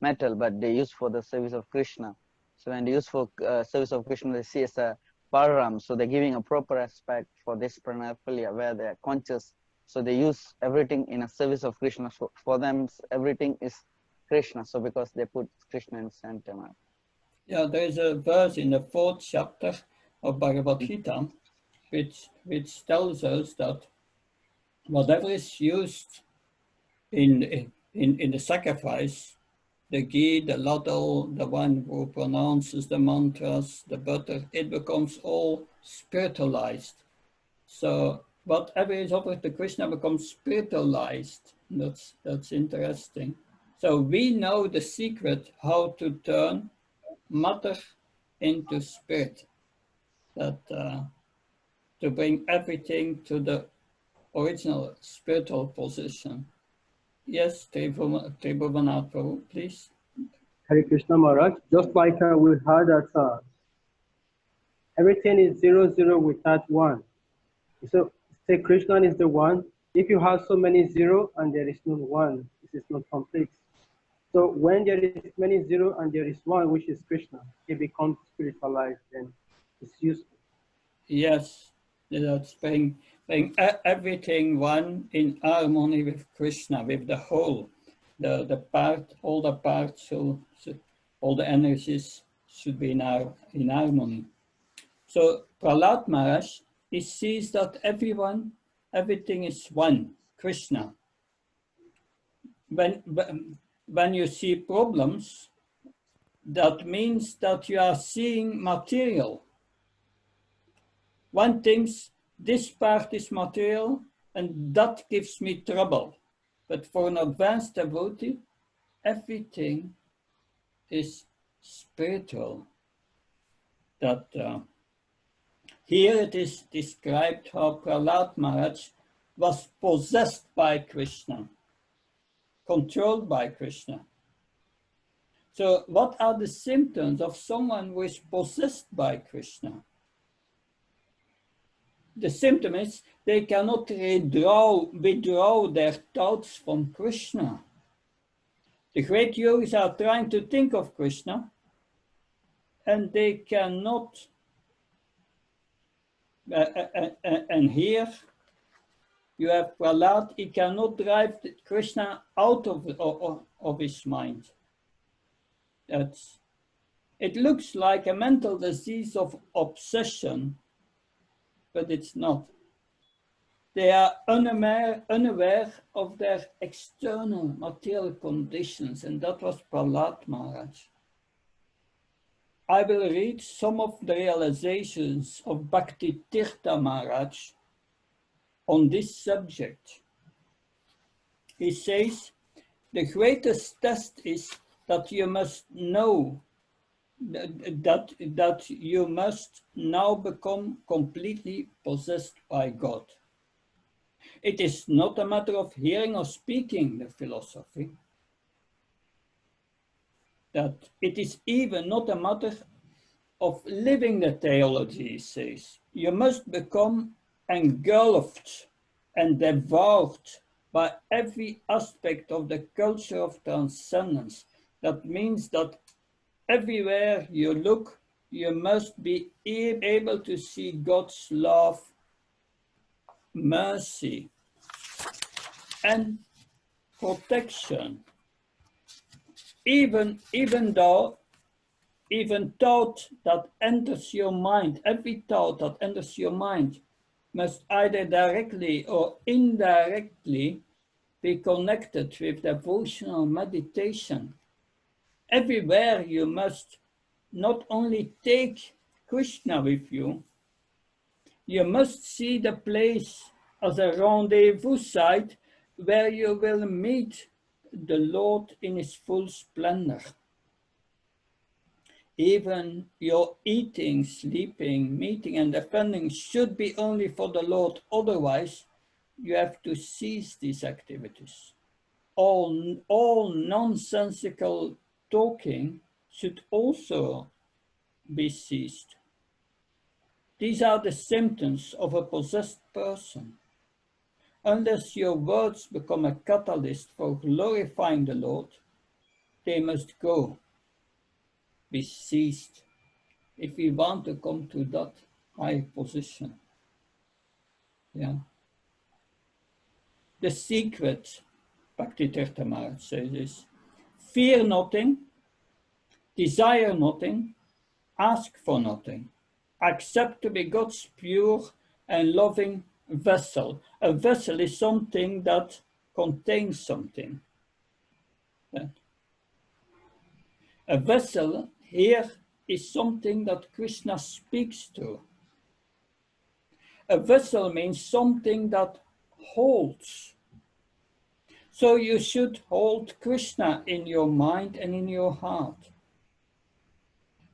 metal, but they use for the service of Krishna. So when they use for service of Krishna, they see as a Balaram. So they're giving a proper aspect for this pranapalya where they're conscious. So they use everything in a service of Krishna. So for them, everything is Krishna. So because they put Krishna in center. Yeah, there is a verse in the 4th chapter of Bhagavad Gita which tells us that whatever is used in the sacrifice, the ghee, the ladle, the one who pronounces the mantras, the butter, it becomes all spiritualized. So whatever is offered to Krishna becomes spiritualized. That's interesting. So we know the secret how to turn matter into spirit, that to bring everything to the original spiritual position. Yes, Tribhuvanatha Prabhu, please. Hare Krishna Maharaj, just like we heard that everything is 0, 0 without 1. So say Krishna is the one. If you have so many 0 and there is no 1, this is not complete. So when there is many 0 and there is 1, which is Krishna, it becomes spiritualized and it's useful. Yes, that's bring everything one in harmony with Krishna, with the whole. The part, all the parts, all the energies should be in harmony. So Prahlad Maharaj, he sees that everything is one, Krishna. When you see problems, that means that you are seeing material. One thinks this part is material and that gives me trouble. But for an advanced devotee, everything is spiritual. That here it is described how Prahlad Maharaj was possessed by Krishna, controlled by Krishna. So what are the symptoms of someone who is possessed by Krishna? The symptom is they cannot withdraw their thoughts from Krishna. The great yogis are trying to think of Krishna and they cannot. And here you have Prahlad, he cannot drive Krishna out of his mind. It looks like a mental disease of obsession, but it's not. They are unaware of their external material conditions, and that was Prahlad Maharaj. I will read some of the realizations of Bhakti Tirtha Maharaj on this subject. He says, the greatest test is that you must know that you must now become completely possessed by God. It is not a matter of hearing or speaking the philosophy. That it is even not a matter of living the theology, he says. You must become engulfed and devoured by every aspect of the culture of transcendence. That means that everywhere you look, you must be able to see God's love, mercy, and protection. Even thought that enters your mind, every thought that enters your mind must either directly or indirectly be connected with devotional meditation. Everywhere you must not only take Krishna with you, you must see the place as a rendezvous site where you will meet the Lord in his full splendor. Even your eating, sleeping, meeting, and defending should be only for the Lord. Otherwise, you have to cease these activities. All nonsensical talking should also be ceased. These are the symptoms of a possessed person. Unless your words become a catalyst for glorifying the Lord, they must go, be ceased, if we want to come to that high position. Yeah. The secret, Bhaktivedanta Maharaj says, is fear nothing, desire nothing, ask for nothing. Accept to be God's pure and loving vessel. A vessel is something that contains something. A vessel here is something that Krishna speaks to. A vessel means something that holds. So you should hold Krishna in your mind and in your heart.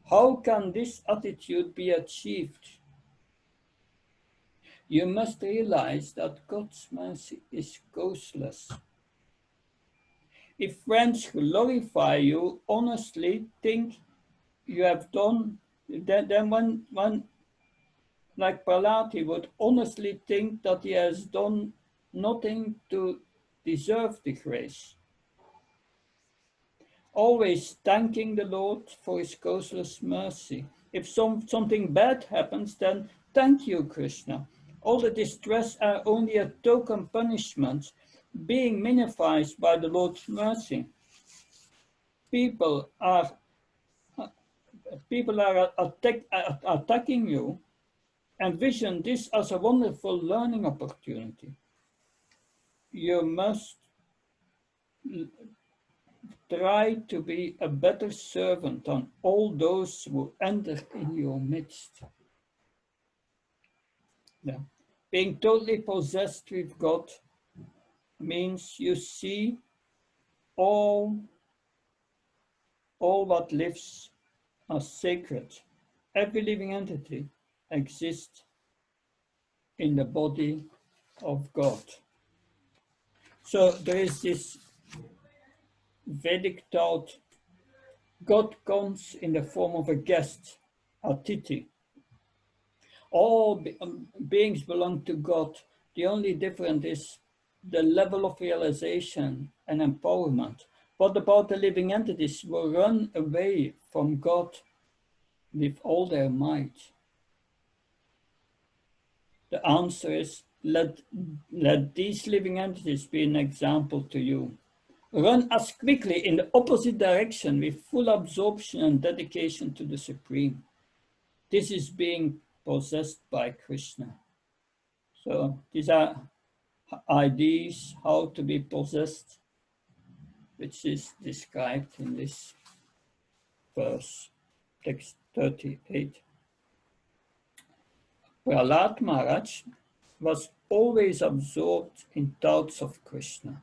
How can this attitude be achieved? You must realize that God's mercy is causeless. If friends glorify you, honestly think you have done, then one like Prahlad, he would honestly think that he has done nothing to deserve the grace. Always thanking the Lord for his causeless mercy. If something bad happens, then thank you, Krishna. All the distress are only a token punishment, being minified by the Lord's mercy. People are attacking you. Envision this as a wonderful learning opportunity. You must try to be a better servant than all those who enter in your midst. Yeah. Being totally possessed with God means you see all what lives as sacred. Every living entity exists in the body of God. So there is this Vedic thought, God comes in the form of a guest, Atiti. All beings belong to God. The only difference is the level of realization and empowerment. What about the living entities who run away from God with all their might? The answer is, let these living entities be an example to you. Run as quickly in the opposite direction with full absorption and dedication to the Supreme. This is being possessed by Krishna. So these are ideas how to be possessed, which is described in this verse, text 38. Prahlad Maharaj was always absorbed in thoughts of Krishna.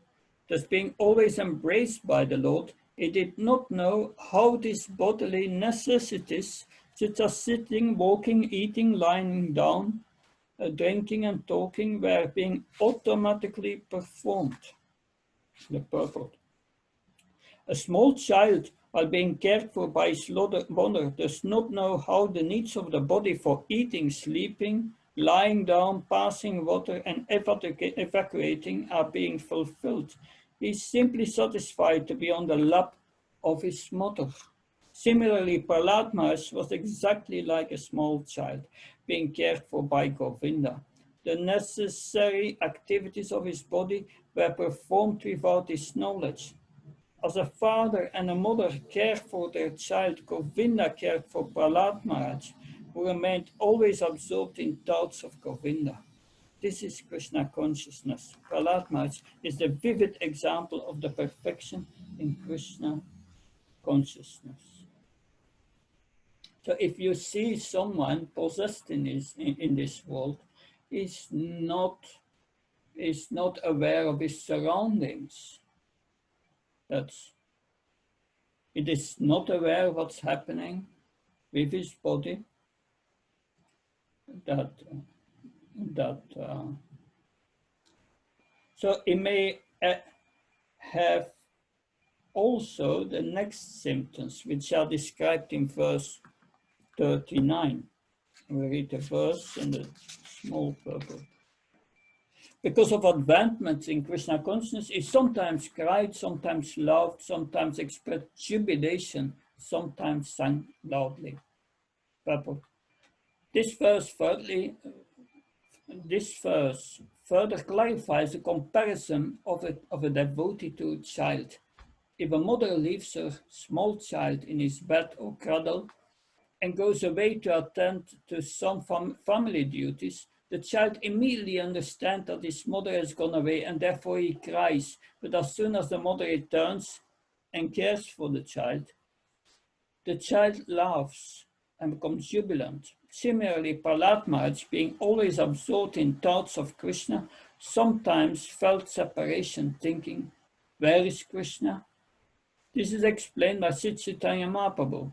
Thus being always embraced by the Lord, he did not know how these bodily necessities, such as sitting, walking, eating, lying down, drinking and talking, were being automatically performed. The purport. A small child, while being cared for by his mother, does not know how the needs of the body for eating, sleeping, lying down, passing water, and evacuating are being fulfilled. He is simply satisfied to be on the lap of his mother. Similarly, Prahlad Maharaj was exactly like a small child, being cared for by Govinda. The necessary activities of his body were performed without his knowledge. As a father and a mother cared for their child, Govinda cared for Prahlad Maharaj, who remained always absorbed in thoughts of Govinda. This is Krishna consciousness. Prahlad Maharaj is the vivid example of the perfection in Krishna consciousness. So if you see someone possessed in this world, is not aware of his surroundings. It is not aware of what's happening with his body. So it may have also the next symptoms, which are described in verse 39. We read the verse in the small purple. Because of advancements in Krishna consciousness, he sometimes cried, sometimes laughed, sometimes expressed jubilation, sometimes sang loudly. Purple. This verse further clarifies the comparison of a devotee to a child. If a mother leaves her small child in his bed or cradle and goes away to attend to some family duties, the child immediately understands that his mother has gone away and therefore he cries. But as soon as the mother returns and cares for the child laughs and becomes jubilant. Similarly, Prahlad Maharaj, being always absorbed in thoughts of Krishna, sometimes felt separation, thinking, where is Krishna? This is explained by Sri Chaitanya Mahaprabhu.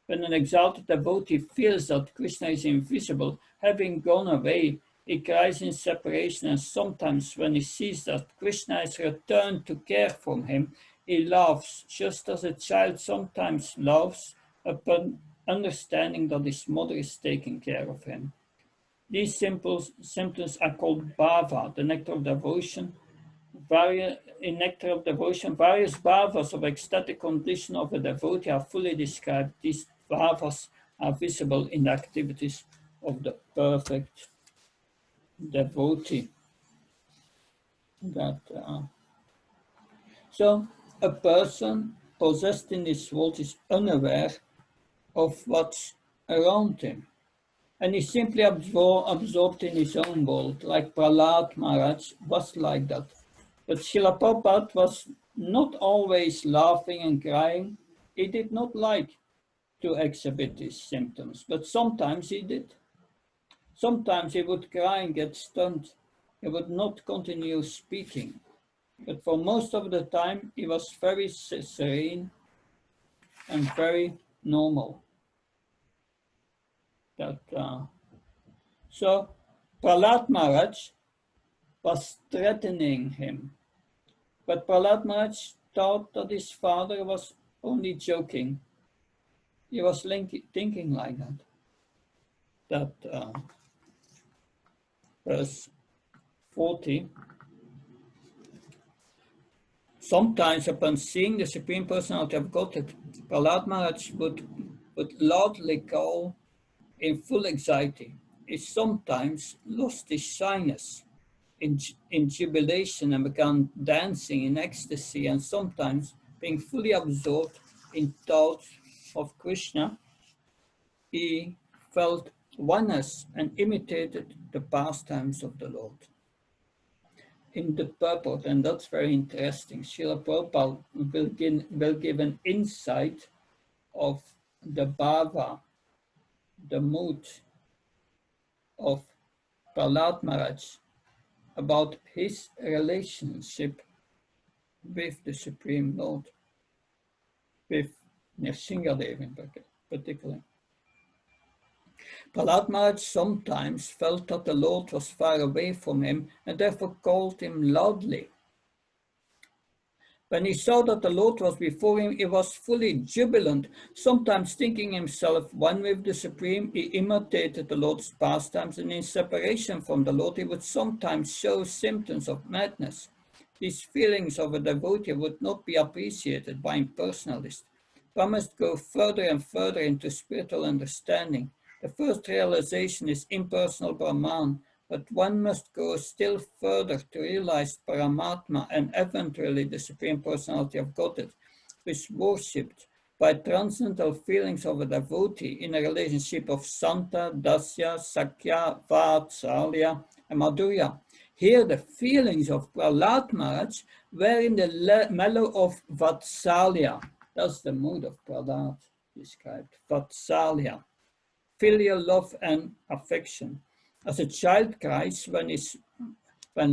When an exalted devotee feels that Krishna is invisible, having gone away, he cries in separation, and sometimes when he sees that Krishna has returned to care for him, he laughs, just as a child sometimes laughs upon understanding that his mother is taking care of him. These symptoms are called bhava, the nectar of devotion. In nectar of devotion, various bhavas of ecstatic condition of a devotee are fully described. These bhavas are visible in the activities of the perfect devotee. So a person possessed in this world is unaware of what's around him. And he's simply absorbed in his own world, like Prahlad Maharaj was like that. But Srila Prabhupada was not always laughing and crying. He did not like to exhibit his symptoms, but sometimes he did. Sometimes he would cry and get stunned. He would not continue speaking. But for most of the time, he was very serene and very normal. So Prahlad Maharaj was threatening him. But Prahlad Maharaj thought that his father was only joking. He was thinking like that. Verse 40. Sometimes upon seeing the Supreme Personality of Godhead, Prahlad Maharaj would loudly call in full anxiety. He sometimes lost his shyness in jubilation and began dancing in ecstasy, and sometimes being fully absorbed in thoughts of Krishna, he felt oneness and imitated the pastimes of the Lord. In the purport, and that's very interesting, Srila Prabhupada will give an insight of the bhava, the mood of Prahlad Maharaj about his relationship with the Supreme Lord, with Nrsingadev in particular. Prahlad Maharaj sometimes felt that the Lord was far away from him and therefore called him loudly. When he saw that the Lord was before him, he was fully jubilant, sometimes thinking himself one with the Supreme. He imitated the Lord's pastimes, and in separation from the Lord, he would sometimes show symptoms of madness. These feelings of a devotee would not be appreciated by impersonalists. One must go further and further into spiritual understanding. The first realization is impersonal Brahman, but one must go still further to realize Paramatma and eventually the Supreme Personality of Godhead, who is worshipped by transcendental feelings of a devotee in a relationship of Santa, Dasya, Sakya, Vatsalya, and Madhurya. Here the feelings of Prahlad Maharaj were in the mellow of Vatsalya. That's the mood of Prahlad described, Vatsalya, filial love and affection. As a child cries when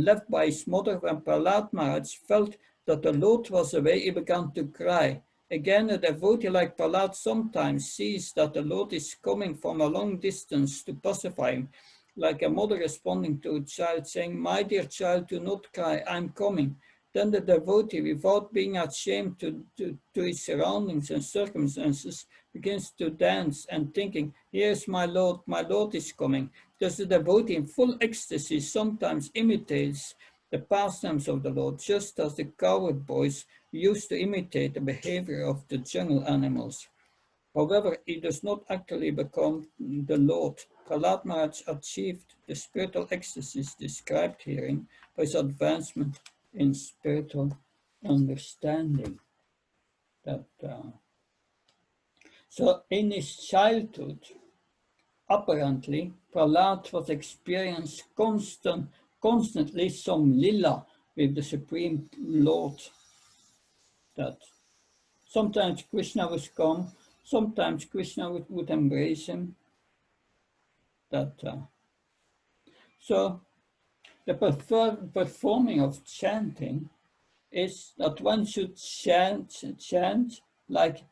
left by his mother, when Prahlad Maharaj felt that the Lord was away, he began to cry. Again, a devotee like Prahlad sometimes sees that the Lord is coming from a long distance to pacify him, like a mother responding to a child saying, "My dear child, do not cry, I'm coming." then the devotee, without being ashamed to his surroundings and circumstances, begins to dance and thinking, here's my Lord is coming. Thus the devotee in full ecstasy sometimes imitates the pastimes of the Lord, just as the cowherd boys used to imitate the behavior of the jungle animals. However, he does not actually become the Lord. Prahlad Maharaj achieved the spiritual ecstasies described herein by his advancement in spiritual understanding. So in his childhood, apparently, Prahlad was experiencing constantly some lila with the Supreme Lord. That sometimes Krishna would come, sometimes Krishna would embrace him. So the performing of chanting is that one should chant like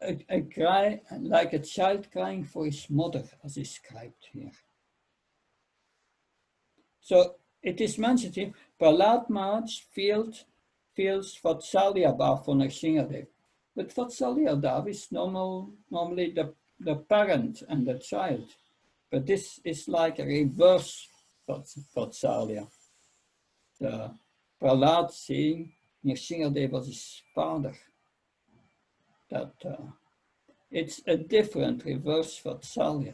a child crying for his mother, as described here. So it is mentioned here, Prahlad Maharaj feels Vatsalya Bhav for Nrsimhadev. But Vatsalya Bhav is normally the parent and the child. But this is like a reverse Vatsalya. The Prahlad seeing Nrsimhadev as his father. It's a different reverse Vatsalya.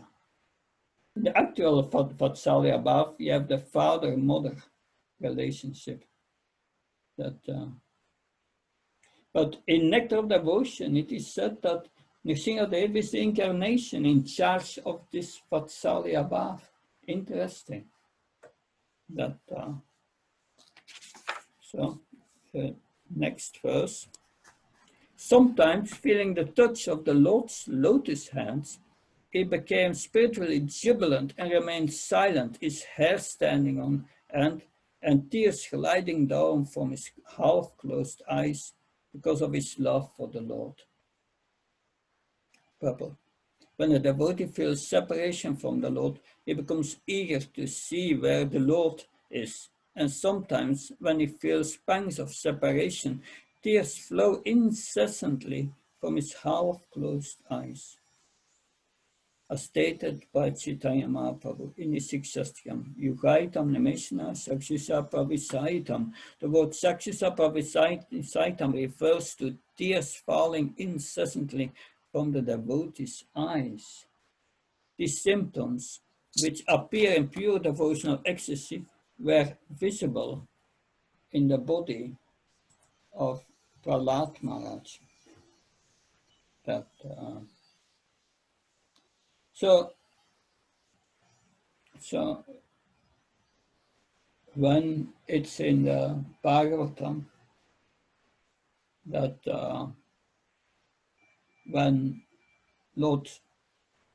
In the actual Vatsalya Bhav, you have the father-mother relationship. But in Nectar of Devotion, it is said that Nrsimhadev is the incarnation in charge of this Vatsalya Bhav. Interesting. So, the next verse. Sometimes, feeling the touch of the Lord's lotus hands, he became spiritually jubilant and remained silent, his hair standing on end and tears gliding down from his half-closed eyes because of his love for the Lord. Purple. When a devotee feels separation from the Lord, he becomes eager to see where the Lord is. And sometimes, when he feels pangs of separation, tears flow incessantly from his half-closed eyes. As stated by Chaitanya Mahaprabhu in his Sikshastikam, Yugaitam Nameshna Sakshisa Pravisaitam. The word Sakshisa Pravisaitam refers to tears falling incessantly from the devotee's eyes. These symptoms, which appear in pure devotional ecstasy, were visible in the body of Prahlad Maharaj. So when it's in the Bhagavatam that when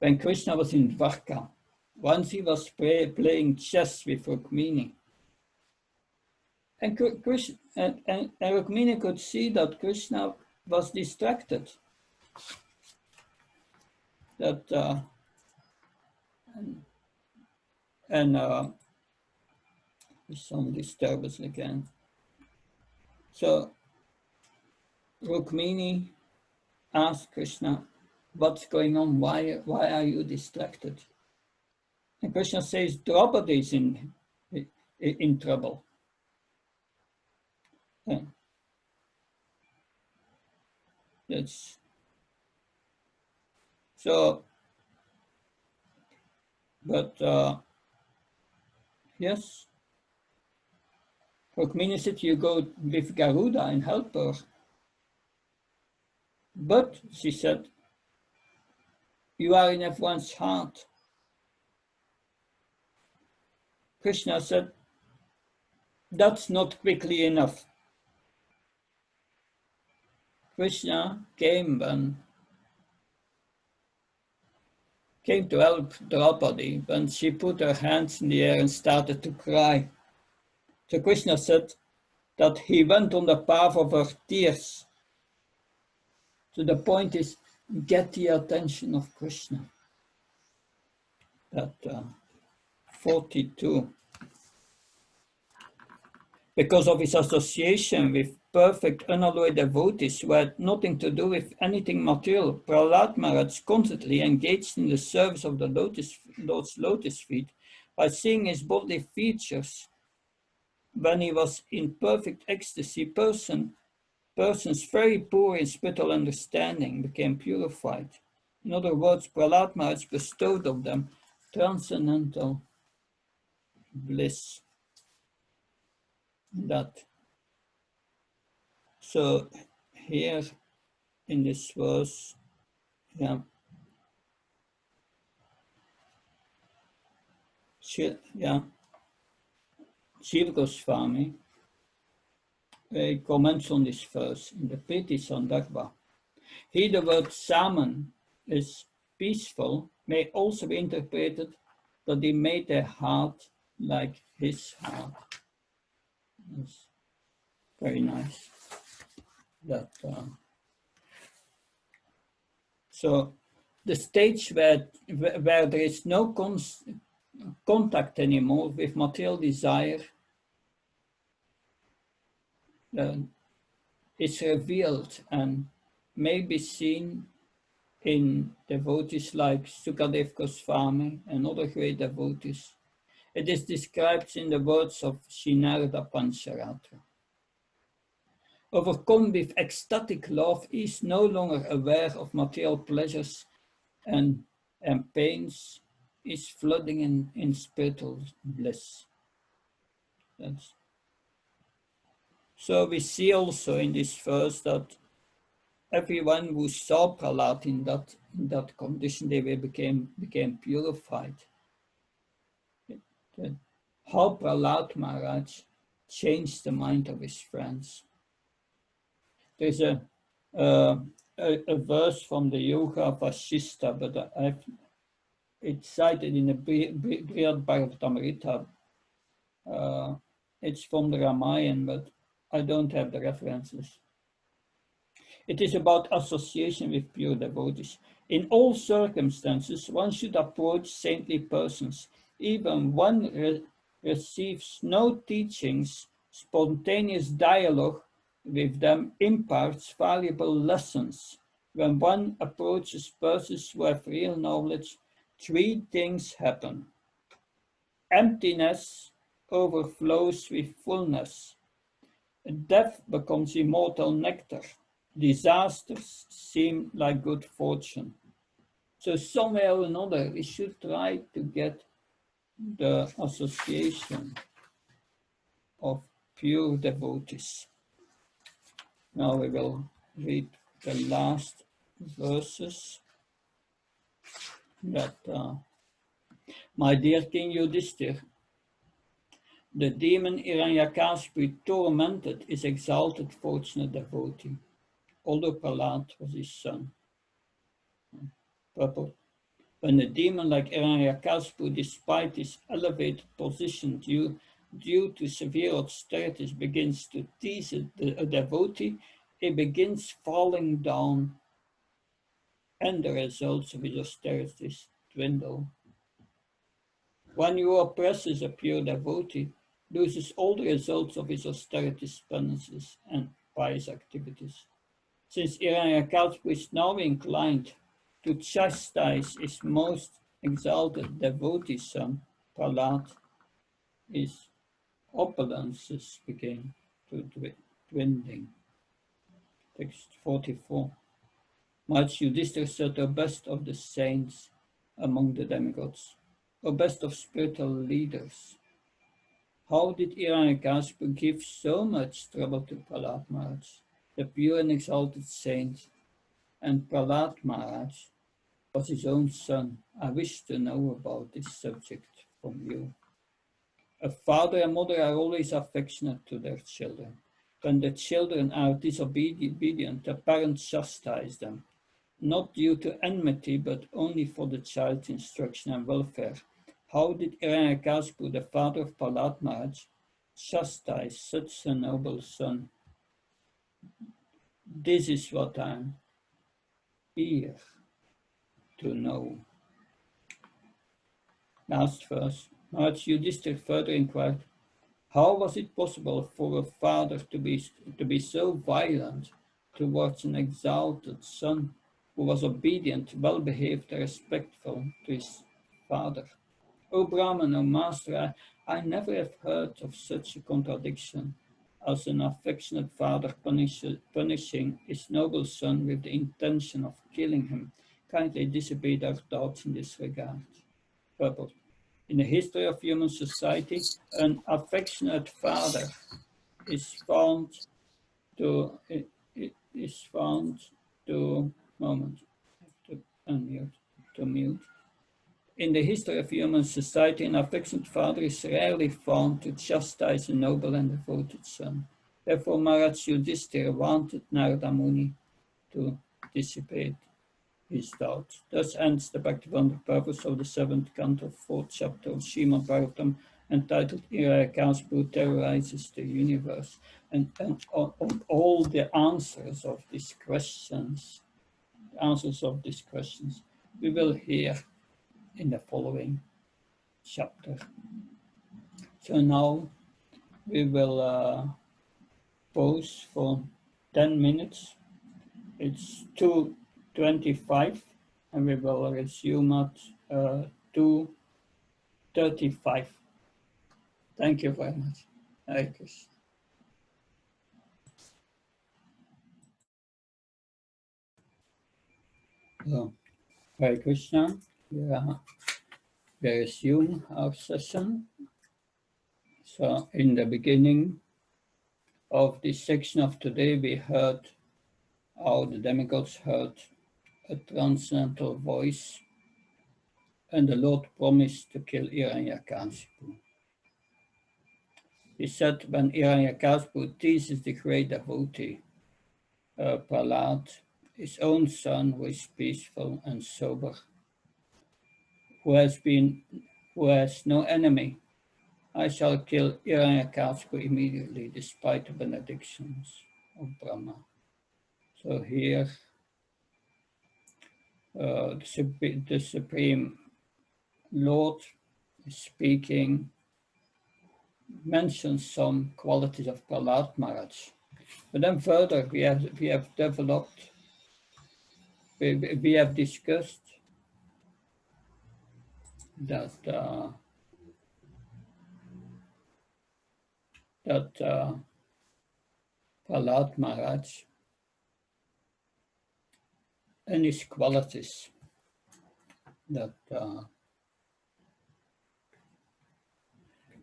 Krishna was in Dwarka, once he was playing chess with Rukmini, and Rukmini could see that Krishna was distracted. Some disturbance again. So Rukmini asked Krishna, what's going on? Why are you distracted? And Krishna says, Draupadi is in trouble. That's so. But yes, Rukmini said, you go with Garuda and help her. But, she said, you are in everyone's heart. Krishna said, that's not quickly enough. Krishna came to help Draupadi when she put her hands in the air and started to cry. So Krishna said that he went on the path of her tears. So the point is, get the attention of Krishna. 42. Because of his association with perfect unalloyed devotees who had nothing to do with anything material, Prahlad Maharaj constantly engaged in the service of the Lord's lotus feet by seeing his bodily features. When he was in perfect ecstasy, persons very poor in spiritual understanding became purified. In other words, Prahlad Maharaj bestowed on them transcendental bliss. So here in this verse, yeah, Jiva Goswami comments on this verse in the Priti Sandarbha. Here the word Saman is peaceful, may also be interpreted that he made their heart like his heart. That's very nice. So the stage where there is no contact anymore with material desire is revealed and may be seen in devotees like Sukadev Goswami and other great devotees. It is described in the words of Shinarada Pancharatra. Overcome with ecstatic love, he is no longer aware of material pleasures and pains, is flooding in spiritual bliss. So we see also in this verse that everyone who saw Prahlad in that condition, they became purified. How Prahlad Maharaj changed the mind of his friends. There's a verse from the Yoga Vasishta, but it's cited in the BPRS. It's from the Ramayana, but I don't have the references. It is about association with pure devotees. In all circumstances, one should approach saintly persons. Even one receives no teachings, spontaneous dialogue with them imparts valuable lessons. When one approaches persons who have real knowledge, three things happen. Emptiness overflows with fullness. Death becomes immortal nectar. Disasters seem like good fortune. So somewhere or another, we should try to get the association of pure devotees. Now we will read the last verses. My dear King Yudhishthir, the demon Hiranyakashipu tormented his exalted fortunate devotee, although Prahlad was his son. Purport. When a demon like Hiranyakashipu, despite his elevated position due to severe austerities, begins to tease a devotee, he begins falling down, and the results of his austerities dwindle. One who oppresses a pure devotee loses all the results of his austerities, penances, and pious activities. Since Hiranyakashipu is now inclined to chastise his most exalted devotee son, Prahlad, his opulences began to dwindling. Text 44. Much Yudhishthira said, O best of the saints among the demigods, O best of spiritual leaders, how did Hiranyakashipu give so much trouble to Prahlad Maharaj, the pure and exalted saint, and Prahlad Maharaj was his own son? I wish to know about this subject from you. A father and mother are always affectionate to their children. When the children are disobedient, the parents chastise them, not due to enmity, but only for the child's instruction and welfare. How did Hiranyakashipu, the father of Prahlad Maharaj, chastise such a noble son? This is what I'm here to know. Last verse. Maharaj Yudhishthira further inquired, How was it possible for a father to be so violent towards an exalted son who was obedient, well-behaved, and respectful to his father? O Brahman, O Master, I never have heard of such a contradiction as an affectionate father punishing his noble son with the intention of killing him. Kindly dissipate our thoughts in this regard. Purport. In the history of human society, an affectionate father is found to moment to unmute to mute. In the history of human society, an affectionate father is rarely found to chastise a noble and devoted son. Therefore, Maharaj Yudhishthira wanted Narada Muni to dissipate his thoughts. Thus ends the Bhaktivedanta purpose of the 7th canto, 4th chapter of Srimad Bhagavatam, entitled Hiranyakashipu terrorizes the universe. And on all the answers of these questions, we will hear in the following chapter. So now we will pause for 10 minutes. It's 2:25 and we will resume at 2:35. Thank you very much. Hare Krishna. So, Hare Krishna. We resume our session. So in the beginning of this section of today, we heard how the demigods heard a transcendental voice and the Lord promised to kill Hiranyakashipu. He said when Hiranyakashipu teases the great devotee, Prahlad, his own son, who is peaceful and sober, who has no enemy, I shall kill Hiranyakashipu immediately, despite the benedictions of Brahma. So here, the Supreme Lord is speaking, mentions some qualities of Prahlad Maharaj. But then further, we have developed, we have discussed that Prahlad Maharaj and his qualities, that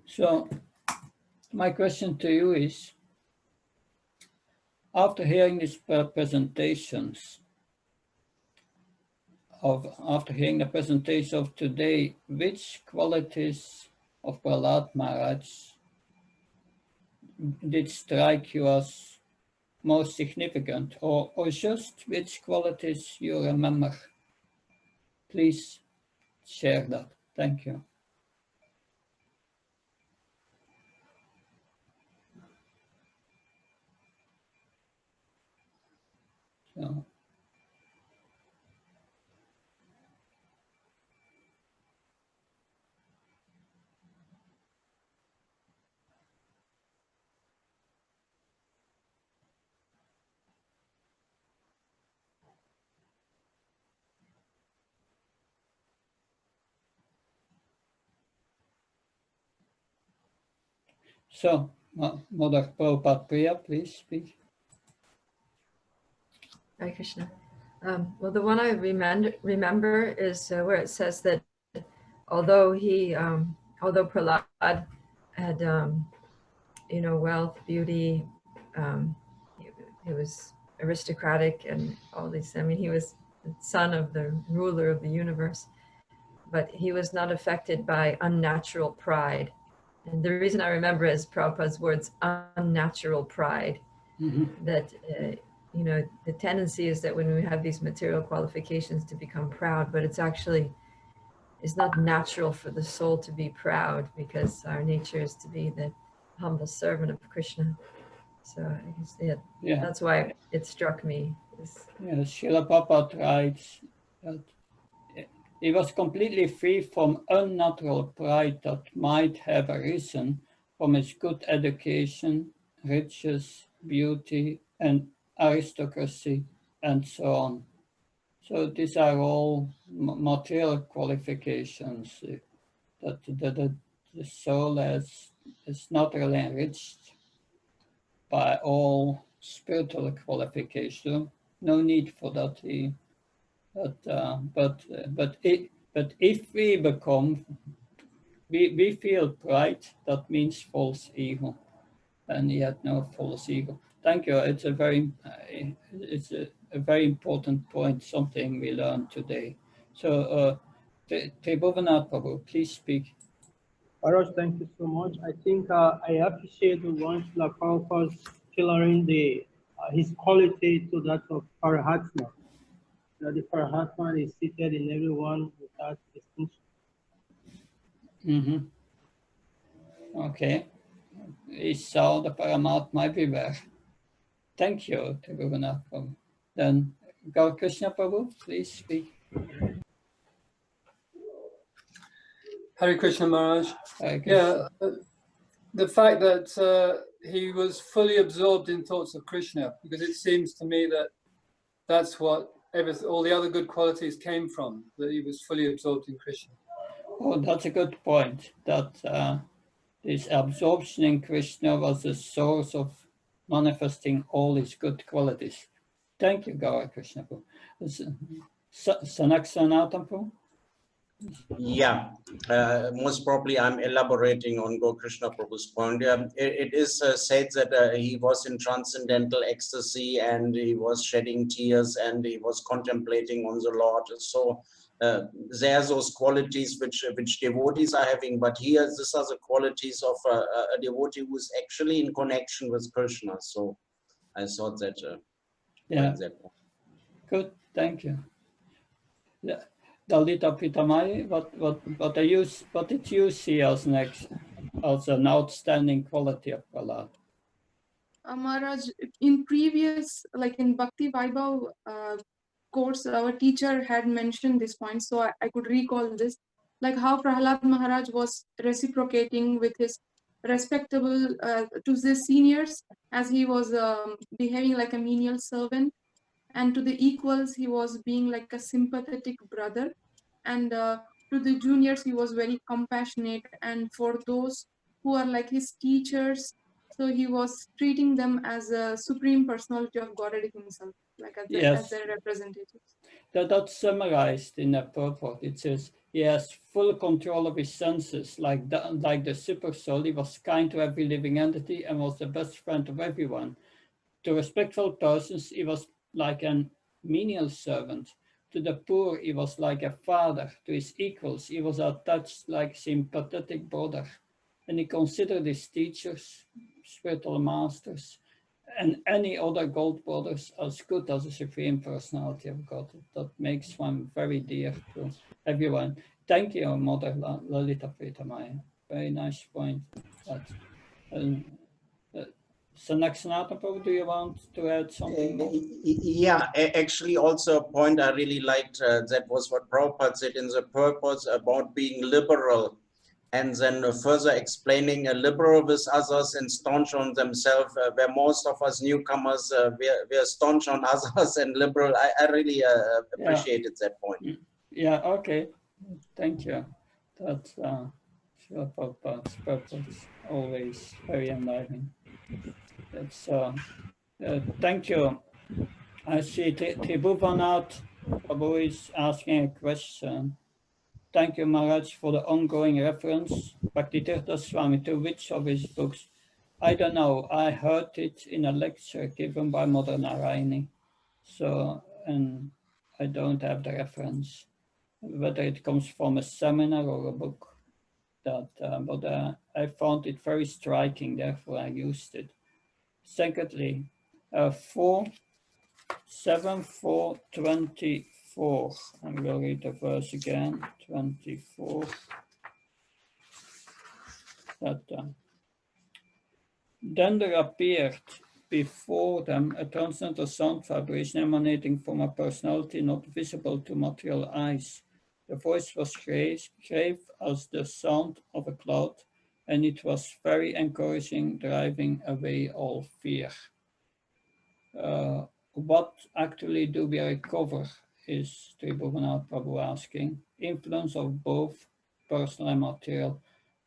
so my question to you is, after hearing these presentations, after hearing the presentation of today, which qualities of Prahlad Maharaj did strike you as most significant, or just which qualities you remember? Please share that. Thank you. So, Mother Prabhupada Priya, please speak. Hare Krishna. Well, the one I remember is where it says that although Prahlad had, wealth, beauty, he was aristocratic and all these, he was the son of the ruler of the universe, but he was not affected by unnatural pride. And the reason I remember is Prabhupada's words, unnatural pride, that, the tendency is that when we have these material qualifications to become proud, but it's not natural for the soul to be proud, because our nature is to be the humble servant of Krishna. So I guess that's why it struck me. Srila Prabhupada writes that he was completely free from unnatural pride that might have arisen from his good education, riches, beauty, and aristocracy, and so on. So these are all material qualifications that the soul is not really enriched by all spiritual qualification. No need for that. But if we become, we feel pride, that means false ego, and yet no false ego. Thank you. It's a very important point. Something we learned today. So, Tribhuvannath Prabhu, please speak. Maharaj, thank you so much. I think I appreciate the one Srila Prabhupada's tailoring his quality to that of Parahatma. That the Parahatma is seated in everyone without distinction. Okay. We saw the Paramatma everywhere. Thank you, Tribhuvannath Prabhu. Then, Gaur Krishna Prabhu, please speak. Hare Krishna Maharaj. Hare Krishna. Yeah, the fact that he was fully absorbed in thoughts of Krishna, because it seems to me that that's what all the other good qualities came from, that he was fully absorbed in Krishna. Oh, that's a good point, that this absorption in Krishna was the source of manifesting all his good qualities. Thank you, Gaur Krishna Prabhu. Sanak Sanatan Prabhu? Yeah, most probably I'm elaborating on Gaur Krishna Prabhu's point. It is said that he was in transcendental ecstasy and he was shedding tears and he was contemplating on the Lord. So there are those qualities which devotees are having, but here these are the qualities of a devotee who is actually in connection with Krishna. So I thought that. Yeah. Good, thank you. Yeah. Dalita Pitamai, what did you see as an outstanding quality of Prahlad? Maharaj, in previous, like in Bhakti Vaibhav course, our teacher had mentioned this point, so I could recall this, like how Prahlad Maharaj was reciprocating with his respectable to the seniors, as he was behaving like a menial servant, and to the equals he was being like a sympathetic brother, and to the juniors he was very compassionate, and for those who are like his teachers, so he was treating them as a supreme personality of Godhead himself, like as their representatives. That's summarized in a purport. It says he has full control of his senses, like the super soul. He was kind to every living entity and was the best friend of everyone. To respectful persons, he was like a menial servant. To the poor, he was like a father. To his equals, he was attached like sympathetic brother. And he considered his teachers, spiritual masters, and any other gold brothers as good as the Supreme Personality of God. That makes one very dear to everyone. Thank you, Mother Lalita Pritamaya. Very nice point. Sanak Sanatan Prabhu, do you want to add something more? Yeah, actually also a point I really liked, that was what Prabhupada said in the purpose about being liberal, and then further explaining liberal with others and staunch on themselves, where most of us newcomers, we're staunch on others and liberal. I really appreciated that point. Yeah, okay. Thank you. That's Prabhupada's purpose, always very enlightening. That's, thank you. I see Tribhuvannath Prabhu is asking a question. Thank you, Maharaj, for the ongoing reference. Bhaktitirtha Swami, to which of his books? I don't know. I heard it in a lecture given by Mother Narayani. So, and I don't have the reference, whether it comes from a seminar or a book. But I found it very striking, therefore I used it. Secondly, 4:7:4:24. I will read the verse again. 24. Then there appeared before them a transcendental sound vibration emanating from a personality not visible to material eyes. The voice was grave as the sound of a cloud, and it was very encouraging, driving away all fear. What actually do we recover, is Tribhuvannath Prabhu asking. Influence of both personal and material.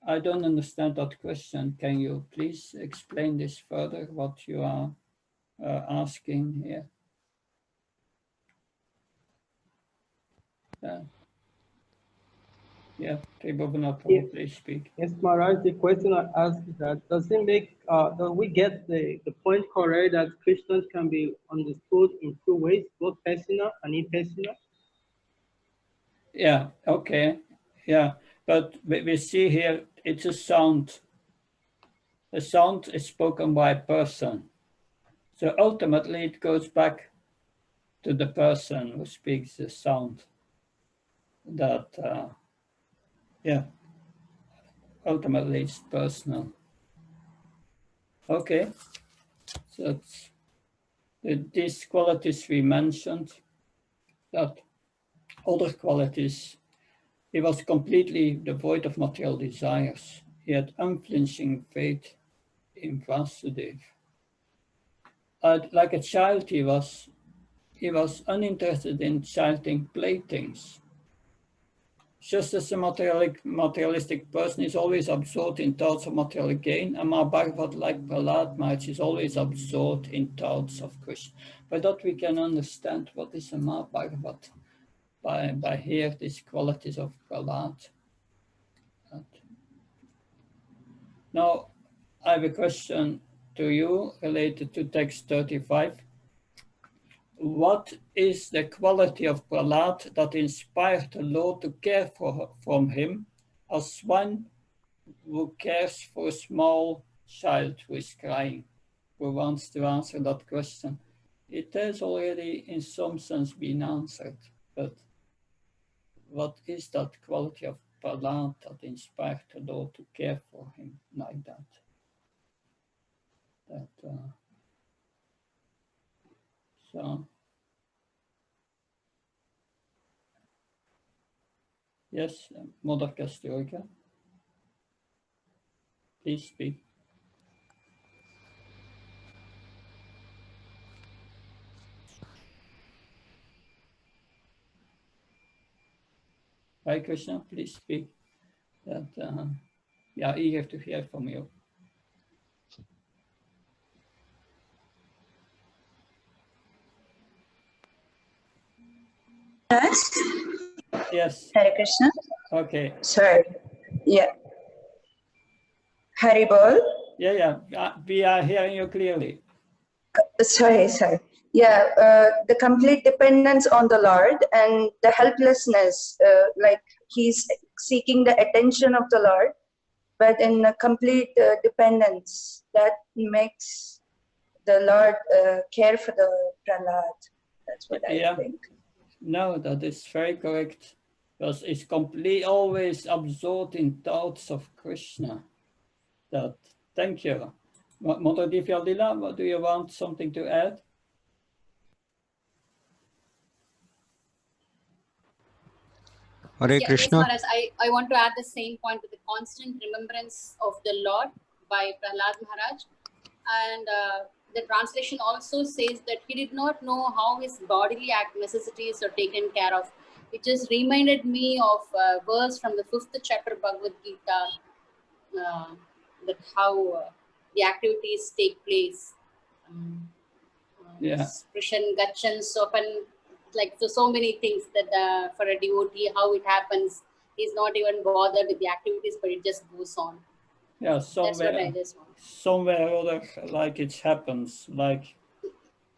I don't understand that question. Can you please explain this further, what you are asking here? Yeah, Tribhuvannath Prabhu, please speak. Yes, Maharaj, the question I asked is that does it make, do we get the point correct that Christians can be understood in two ways, both personal and impersonal? Yeah, okay. Yeah, but we see here it's a sound. The sound is spoken by a person. So ultimately it goes back to the person who speaks the sound. That, yeah, ultimately it's personal. Okay, so it's these qualities we mentioned, that other qualities, he was completely devoid of material desires. He had unflinching faith in Vasudeva. Like a child, he was uninterested in childing playthings. Just as a materialistic person is always absorbed in thoughts of material gain, a Mahabhagavat like Prahlad Maharaj is always absorbed in thoughts of Krishna. By that we can understand what is a Mahabhagavat, by here these qualities of Prahlad. Now, I have a question to you related to text 35. What is the quality of Prahlad that inspired the Lord to care from him as one who cares for a small child who is crying? Who wants to answer that question? It has already in some sense been answered, but what is that quality of Prahlad that inspired the Lord to care for him like that? So, yes, Mother Kasturka, please speak. Hare Krishna, please speak. That we are eager to hear from you. Yes. Hare Krishna. Okay. Sorry. Yeah. Hari Bol. Yeah. We are hearing you clearly. Sorry. Yeah, the complete dependence on the Lord and the helplessness, like he's seeking the attention of the Lord, but in a complete dependence, that makes the Lord care for the Prahlad. That's what I think. No, that is very correct. Because it's completely always absorbed in thoughts of Krishna. Thank you. Mother Divyalila, what do you want something to add? Hare Krishna. Yes, Maharaj, I want to add the same point with the constant remembrance of the Lord by Prahlad Maharaj. And the translation also says that he did not know how his bodily necessities are taken care of. It just reminded me of a verse from the 5th chapter Bhagavad Gita, that how the activities take place. Krishan, Gachan, Sopan, like so many things that for a devotee, how it happens, he's not even bothered with the activities, but it just goes on. Yeah, somewhere or other, like it happens, like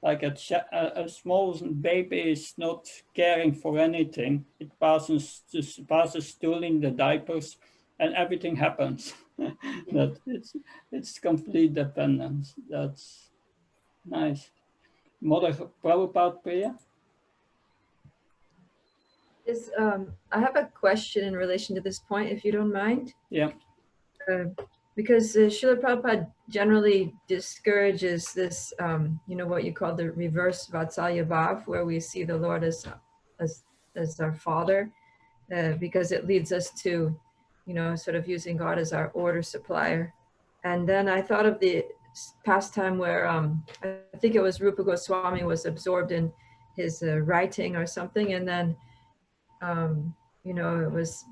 a small baby is not caring for anything. It passes stool in the diapers, and everything happens. That it's complete dependence. That's nice. Mother Prabhupada Priya? I have a question in relation to this point, if you don't mind. Yeah. Because Srila Prabhupada generally discourages this, what you call the reverse Vatsalya Bhav, where we see the Lord as our Father, because it leads us to you know, sort of using God as our order supplier. And then I thought of the past time where I think it was Rupa Goswami was absorbed in his writing or something, and then you know, it was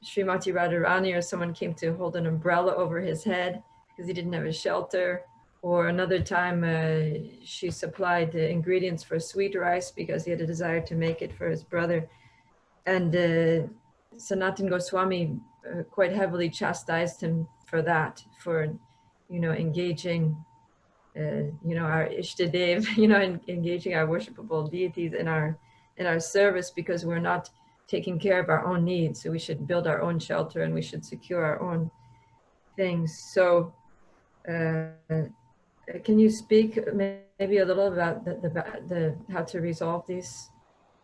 Srimati Radharani or someone came to hold an umbrella over his head because he didn't have a shelter. Or another time she supplied the ingredients for sweet rice because he had a desire to make it for his brother. And Sanatan Goswami quite heavily chastised him for that, for, you know, engaging, you know, our Ishtadev, you know, engaging our worshipable deities in our service, because we're not taking care of our own needs. So we should build our own shelter and we should secure our own things. So can you speak maybe a little about the how to resolve these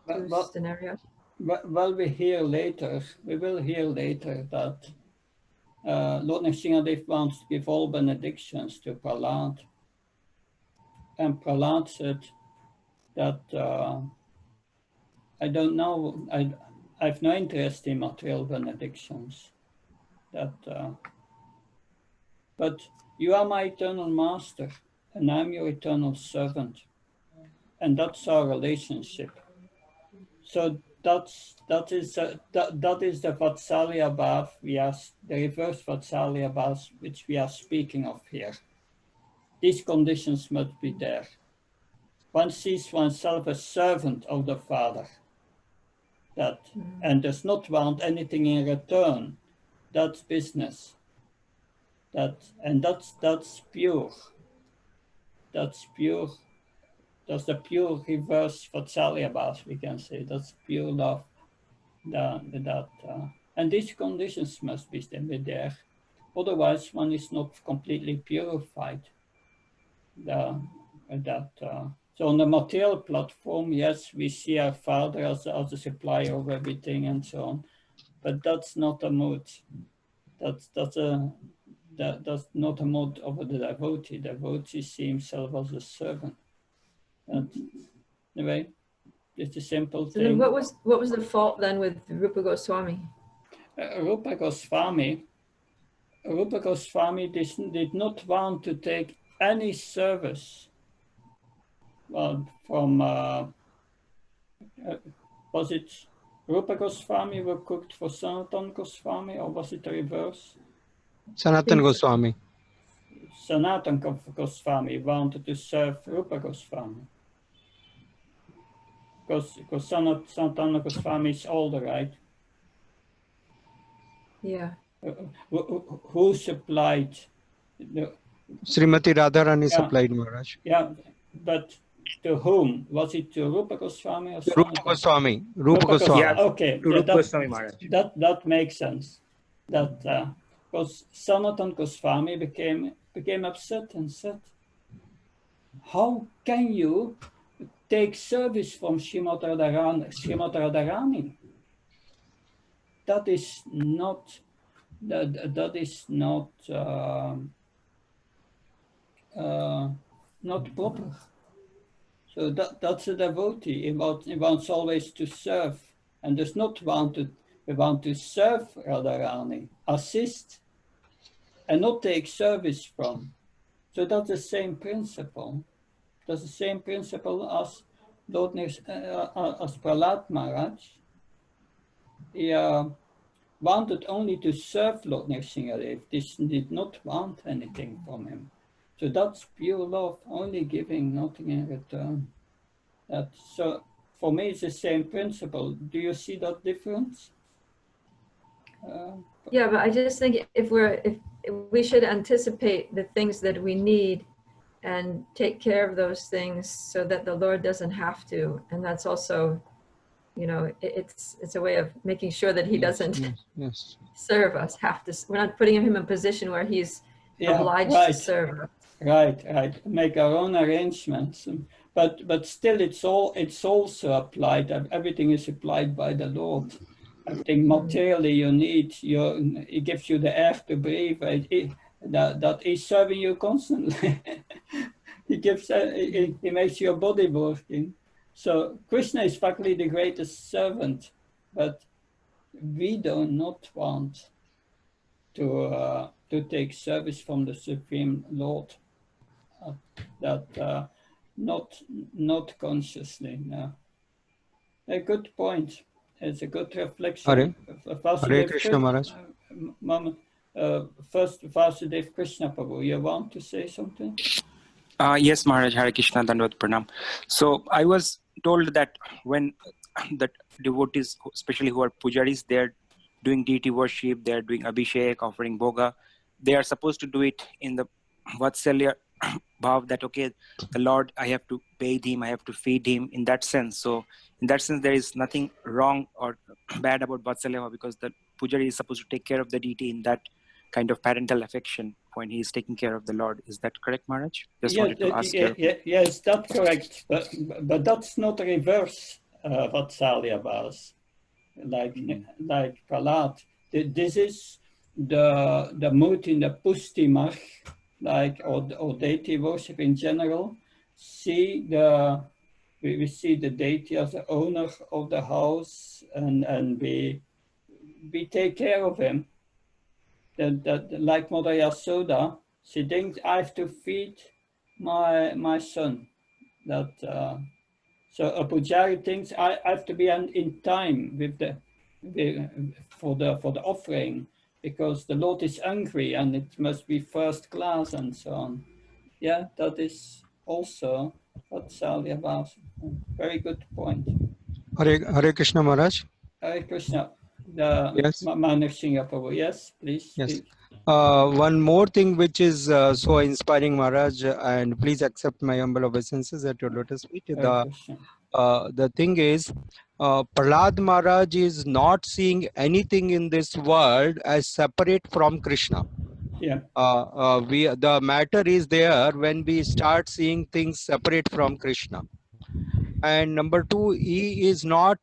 two scenarios? Well, we will hear later that Lord Nrsimhadev wants to give all benedictions to Prahlad. And Prahlad said that I don't know, I've no interest in material benedictions. That, but you are my eternal master, and I'm your eternal servant. And that's our relationship. So that is the Vatsalya Bhav, the reverse Vatsalya Bhav, which we are speaking of here. These conditions must be there. One sees oneself as servant of the Father, and does not want anything in return. That's business. That's pure. That's pure. That's the pure reverse Vatsalya Bhav, we can say. That's pure love. And these conditions must be there. Otherwise, one is not completely purified. So on the material platform, yes, we see our Father as a supplier of everything and so on, but that's not a mood. That's not a mode of the devotee. The devotee sees himself as a servant. And anyway, it's a simple thing. Then what was the fault then with Rupa Goswami? Rupa Goswami did not want to take any service from. Was it Rupa Goswami who cooked for Sanatan Goswami, or was it the reverse? Sanatan Goswami. Sanatan Goswami wanted to serve Rupa Goswami. Because Sanatan Goswami is older, right? Yeah. Who supplied? Srimati Radharani supplied, Maharaj. Yeah, but to whom? Was it to Rupa Goswami or Rupa Goswami? Rupa Goswami. Yeah, okay. To Rupa Goswami Maharaj. That makes sense. That because Sanatan Goswami became upset and said, "How can you take service from Srimati Radharani? That is not not proper." So that's a devotee. He wants always to serve, and does not want to serve Radharani, assist, and not take service from. So that's the same principle. That's the same principle as as Prahlad Maharaj. He wanted only to serve Lord Nrsimhadev. This did not want anything from him. So that's pure love, only giving, nothing in return. So for me, it's the same principle. Do you see that difference? Yeah, but I just think if we should anticipate the things that we need and take care of those things so that the Lord doesn't have to. And that's also, you know, it's a way of making sure that he doesn't serve us, we're not putting him in a position where he's obliged to serve us. Right. Make our own arrangements. But still it's also applied. Everything is applied by the Lord. Everything materially you need, he gives you the air to breathe. That is serving you constantly. He makes your body working. So Krishna is faculty the greatest servant, but we do not want to take service from the Supreme Lord. That not consciously. No. A good point. It's a good reflection. Hare Krishna Maharaj. First, Vasudev Krishna Prabhu, you want to say something? Yes, Maharaj, Hare Krishna, Dandavat Pranam. So I was told that when the devotees, especially who are pujaris, they're doing deity worship, they're doing abhishek, offering bhoga, they are supposed to do it in the Vatsalya bhav, that, okay, the Lord, I have to bathe him, I have to feed him, in that sense. So in that sense, there is nothing wrong or bad about Vatsalya bhav, because the pujari is supposed to take care of the deity in that kind of parental affection when he is taking care of the Lord. Is that correct, Maharaj? Just wanted to ask you. Yes, that's correct. But that's not reverse Vatsalya bhavs, like Prahlad. This is the mood in the Pusti Mach, like or deity worship in general. We see the deity as the owner of the house, and we take care of him. That like Mother Yasoda, she thinks I have to feed my son. That so a pujari thinks I have to be in time with for the offering, because the Lord is hungry and it must be first class and so on. Yeah, that is also Vatsalya Bhavs. Very good point. Hare Krishna Maharaj. Hare Krishna. Yes. Prabhu. Yes, please Yes. speak. One more thing which is so inspiring, Maharaj, and please accept my humble obeisances at your lotus feet. The thing is, Prahlad Maharaj is not seeing anything in this world as separate from Krishna. Yeah. The matter is there when we start seeing things separate from Krishna. And number two, he is not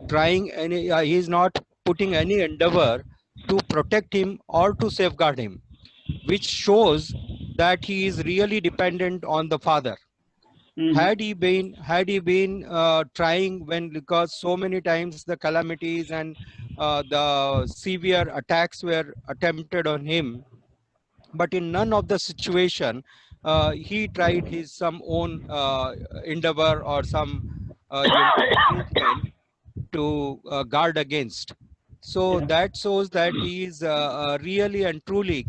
trying any, he is not putting any endeavor to protect him or to safeguard him, which shows that he is really dependent on the Father. Had he been trying, when, because so many times the calamities and the severe attacks were attempted on him, but in none of the situation he tried his some own endeavor or some movement to guard against. So that shows that he is really and truly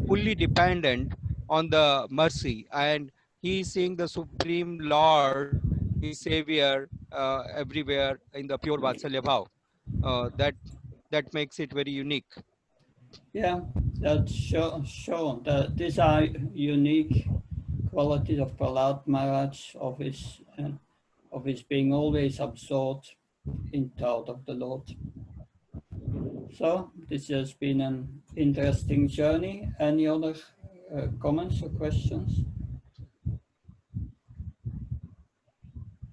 fully dependent on the mercy, and he is seeing the Supreme Lord, his Savior, everywhere in the pure Vatsalya Bhav. That makes it very unique. Yeah, that's sure. That these are unique qualities of Prahlad Maharaj, of his being always absorbed in thought of the Lord. So this has been an interesting journey. Any other comments or questions?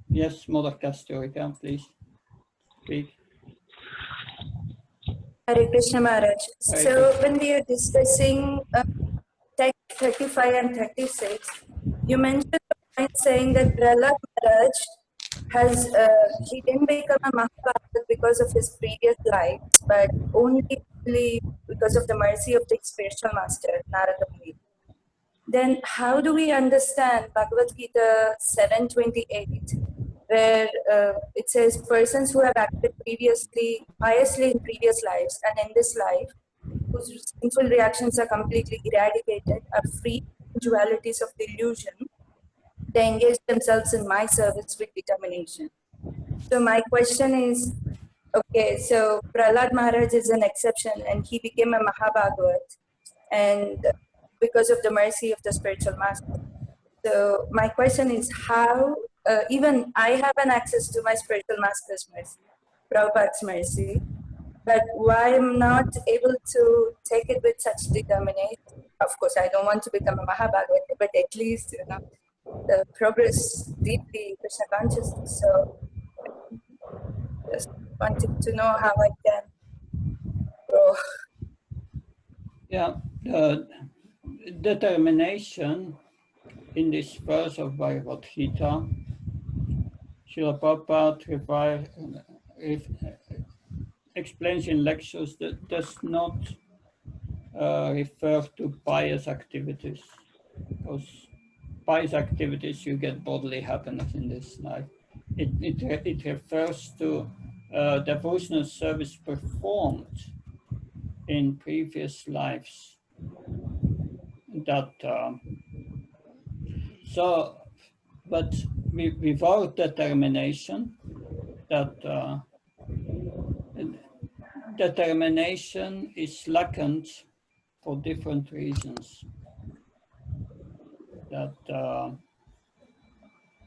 Yes, Mother Kasturika, please speak. Hare Krishna Maharaj. So when we are discussing text 35 and 36, you mentioned a point saying that Prahlad Maharaj he didn't become a Mahabharata because of his previous lives, but only because of the mercy of the spiritual master, Narada Muni. Then how do we understand Bhagavad Gita 7:28, where it says persons who have acted piously in previous lives and in this life, whose sinful reactions are completely eradicated, are free from dualities of delusion, they engage themselves in my service with determination. So my question is, okay, so Prahlad Maharaj is an exception and he became a Mahabhagavat, and because of the mercy of the spiritual master. So my question is how, even I have an access to my spiritual master's mercy, Prabhupada's mercy, but why I'm not able to take it with such determination? Of course, I don't want to become a Mahabhagavat, but at least, the progress deeply Krishna consciousness. So just wanted to know how I can grow. Yeah, determination in this verse of Bhagavad Gita, Srila Prabhupada explains in lectures that does not refer to pious activities, because pious activities you get bodily happiness in this life. It refers to devotional service performed in previous lives. That so, but without determination, that determination is slackened for different reasons. That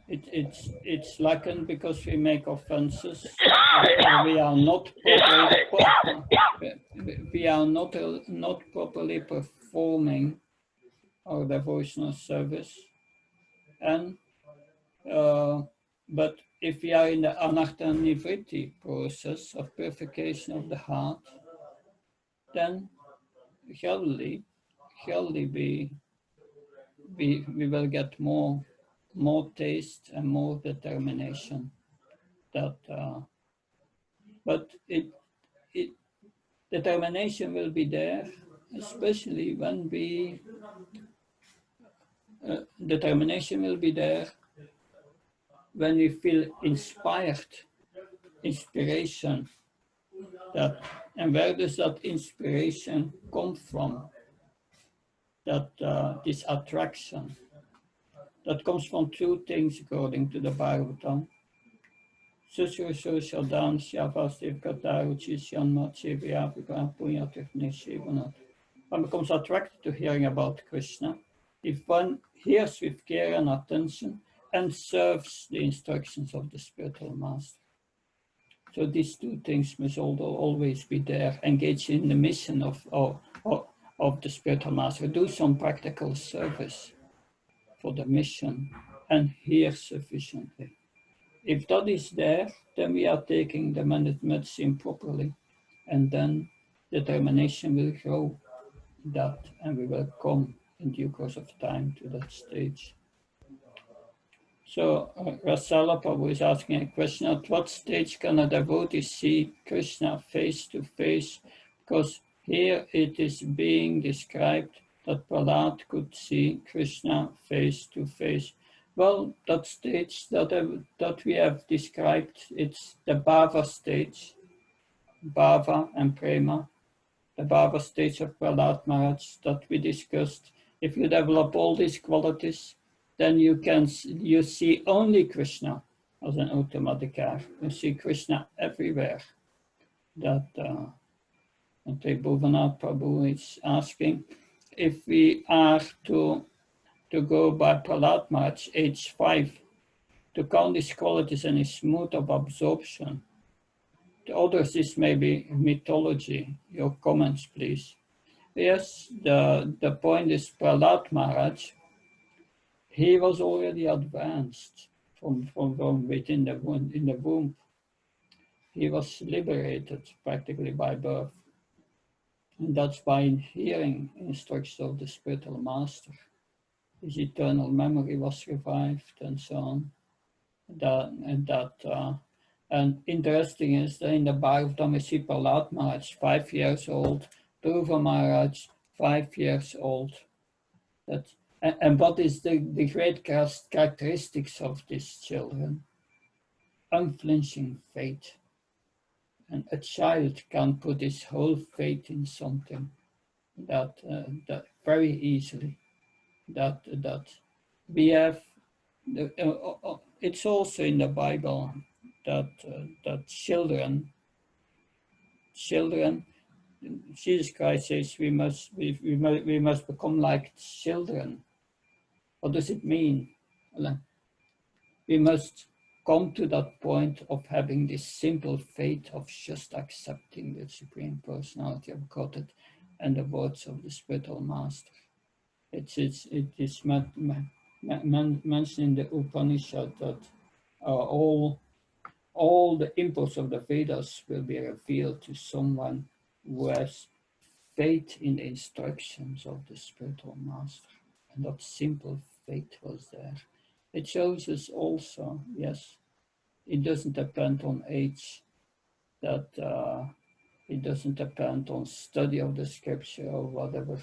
it's slackened because we make offenses. We are not properly performing our devotional service, and but if we are in the anartha nivritti process of purification of the heart, then surely we will get more taste and more determination. That but determination will be there, especially when we determination will be there when we feel inspiration. That, and where does that inspiration come from? That this attraction, that comes from two things according to the Bhagavatam. One becomes attracted to hearing about Krishna if one hears with care and attention and serves the instructions of the spiritual master. So these two things must always be there. Engage in the mission of the spiritual master. Do some practical service for the mission and hear sufficiently. If that is there, then we are taking the medicine properly, and then determination will grow that, and we will come in due course of time to that stage. So Rasala Prabhu is asking a question: at what stage can a devotee see Krishna face to face? Because here it is being described that Prahlad could see Krishna face to face. Well, that stage that we have described, it's the bhava stage, bhava and prema, the bhava stage of Prahlad Maharaj that we discussed. If you develop all these qualities, then you see only Krishna as an automatikar. You see Krishna everywhere. That Bhuvanath Prabhu is asking if we are to go by Prahlad Maharaj, age 5, to count his qualities and his mood of absorption. The others, this may be mythology. Your comments, please. Yes, the point is Prahlad Maharaj, he was already advanced from within the womb. He was liberated practically by birth. And that's by hearing instructions of the spiritual master. His eternal memory was revived and so on. And interesting is that in the Bhagavatam we see Prahlad Maharaj 5 years old, Dhruva Maharaj 5 years old. And what is the great characteristics of these children? Unflinching faith. And a child can put his whole faith in something that very easily. That we have. It's also in the Bible that children. Jesus Christ says we must become like children. What does it mean? We must come to that point of having this simple faith of just accepting the Supreme Personality of Godhead and the words of the spiritual master. It is mentioned in the Upanishad that all the impulse of the Vedas will be revealed to someone who has faith in the instructions of the spiritual master. And that simple faith was there. It shows us also, yes, it doesn't depend on age, that It doesn't depend on study of the scripture or whatever.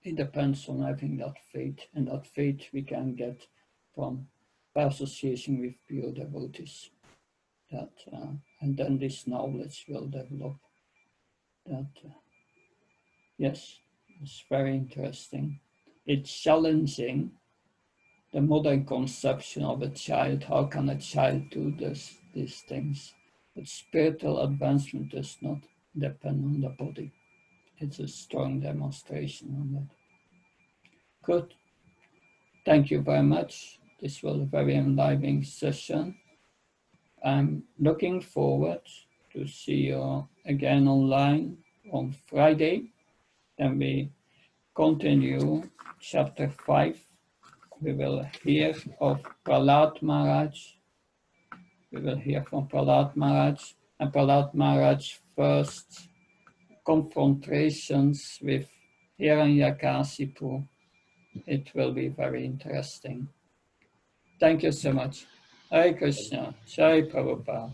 It depends on having that faith, and that faith we can get from by association with pure devotees. That and then this knowledge will develop. That yes, it's very interesting. It's challenging the modern conception of a child. How can a child do these things? But spiritual advancement does not depend on the body. It's a strong demonstration on that. Good. Thank you very much. This was a very enlivening session. I'm looking forward to see you again online on Friday. Then we continue chapter 5. We will hear of Prahlad Maharaj. We will hear from Prahlad Maharaj, and Prahlad Maharaj's first confrontations with Hiranyakashipu. It will be very interesting. Thank you so much. Hare Krishna. Jai Prabhupada.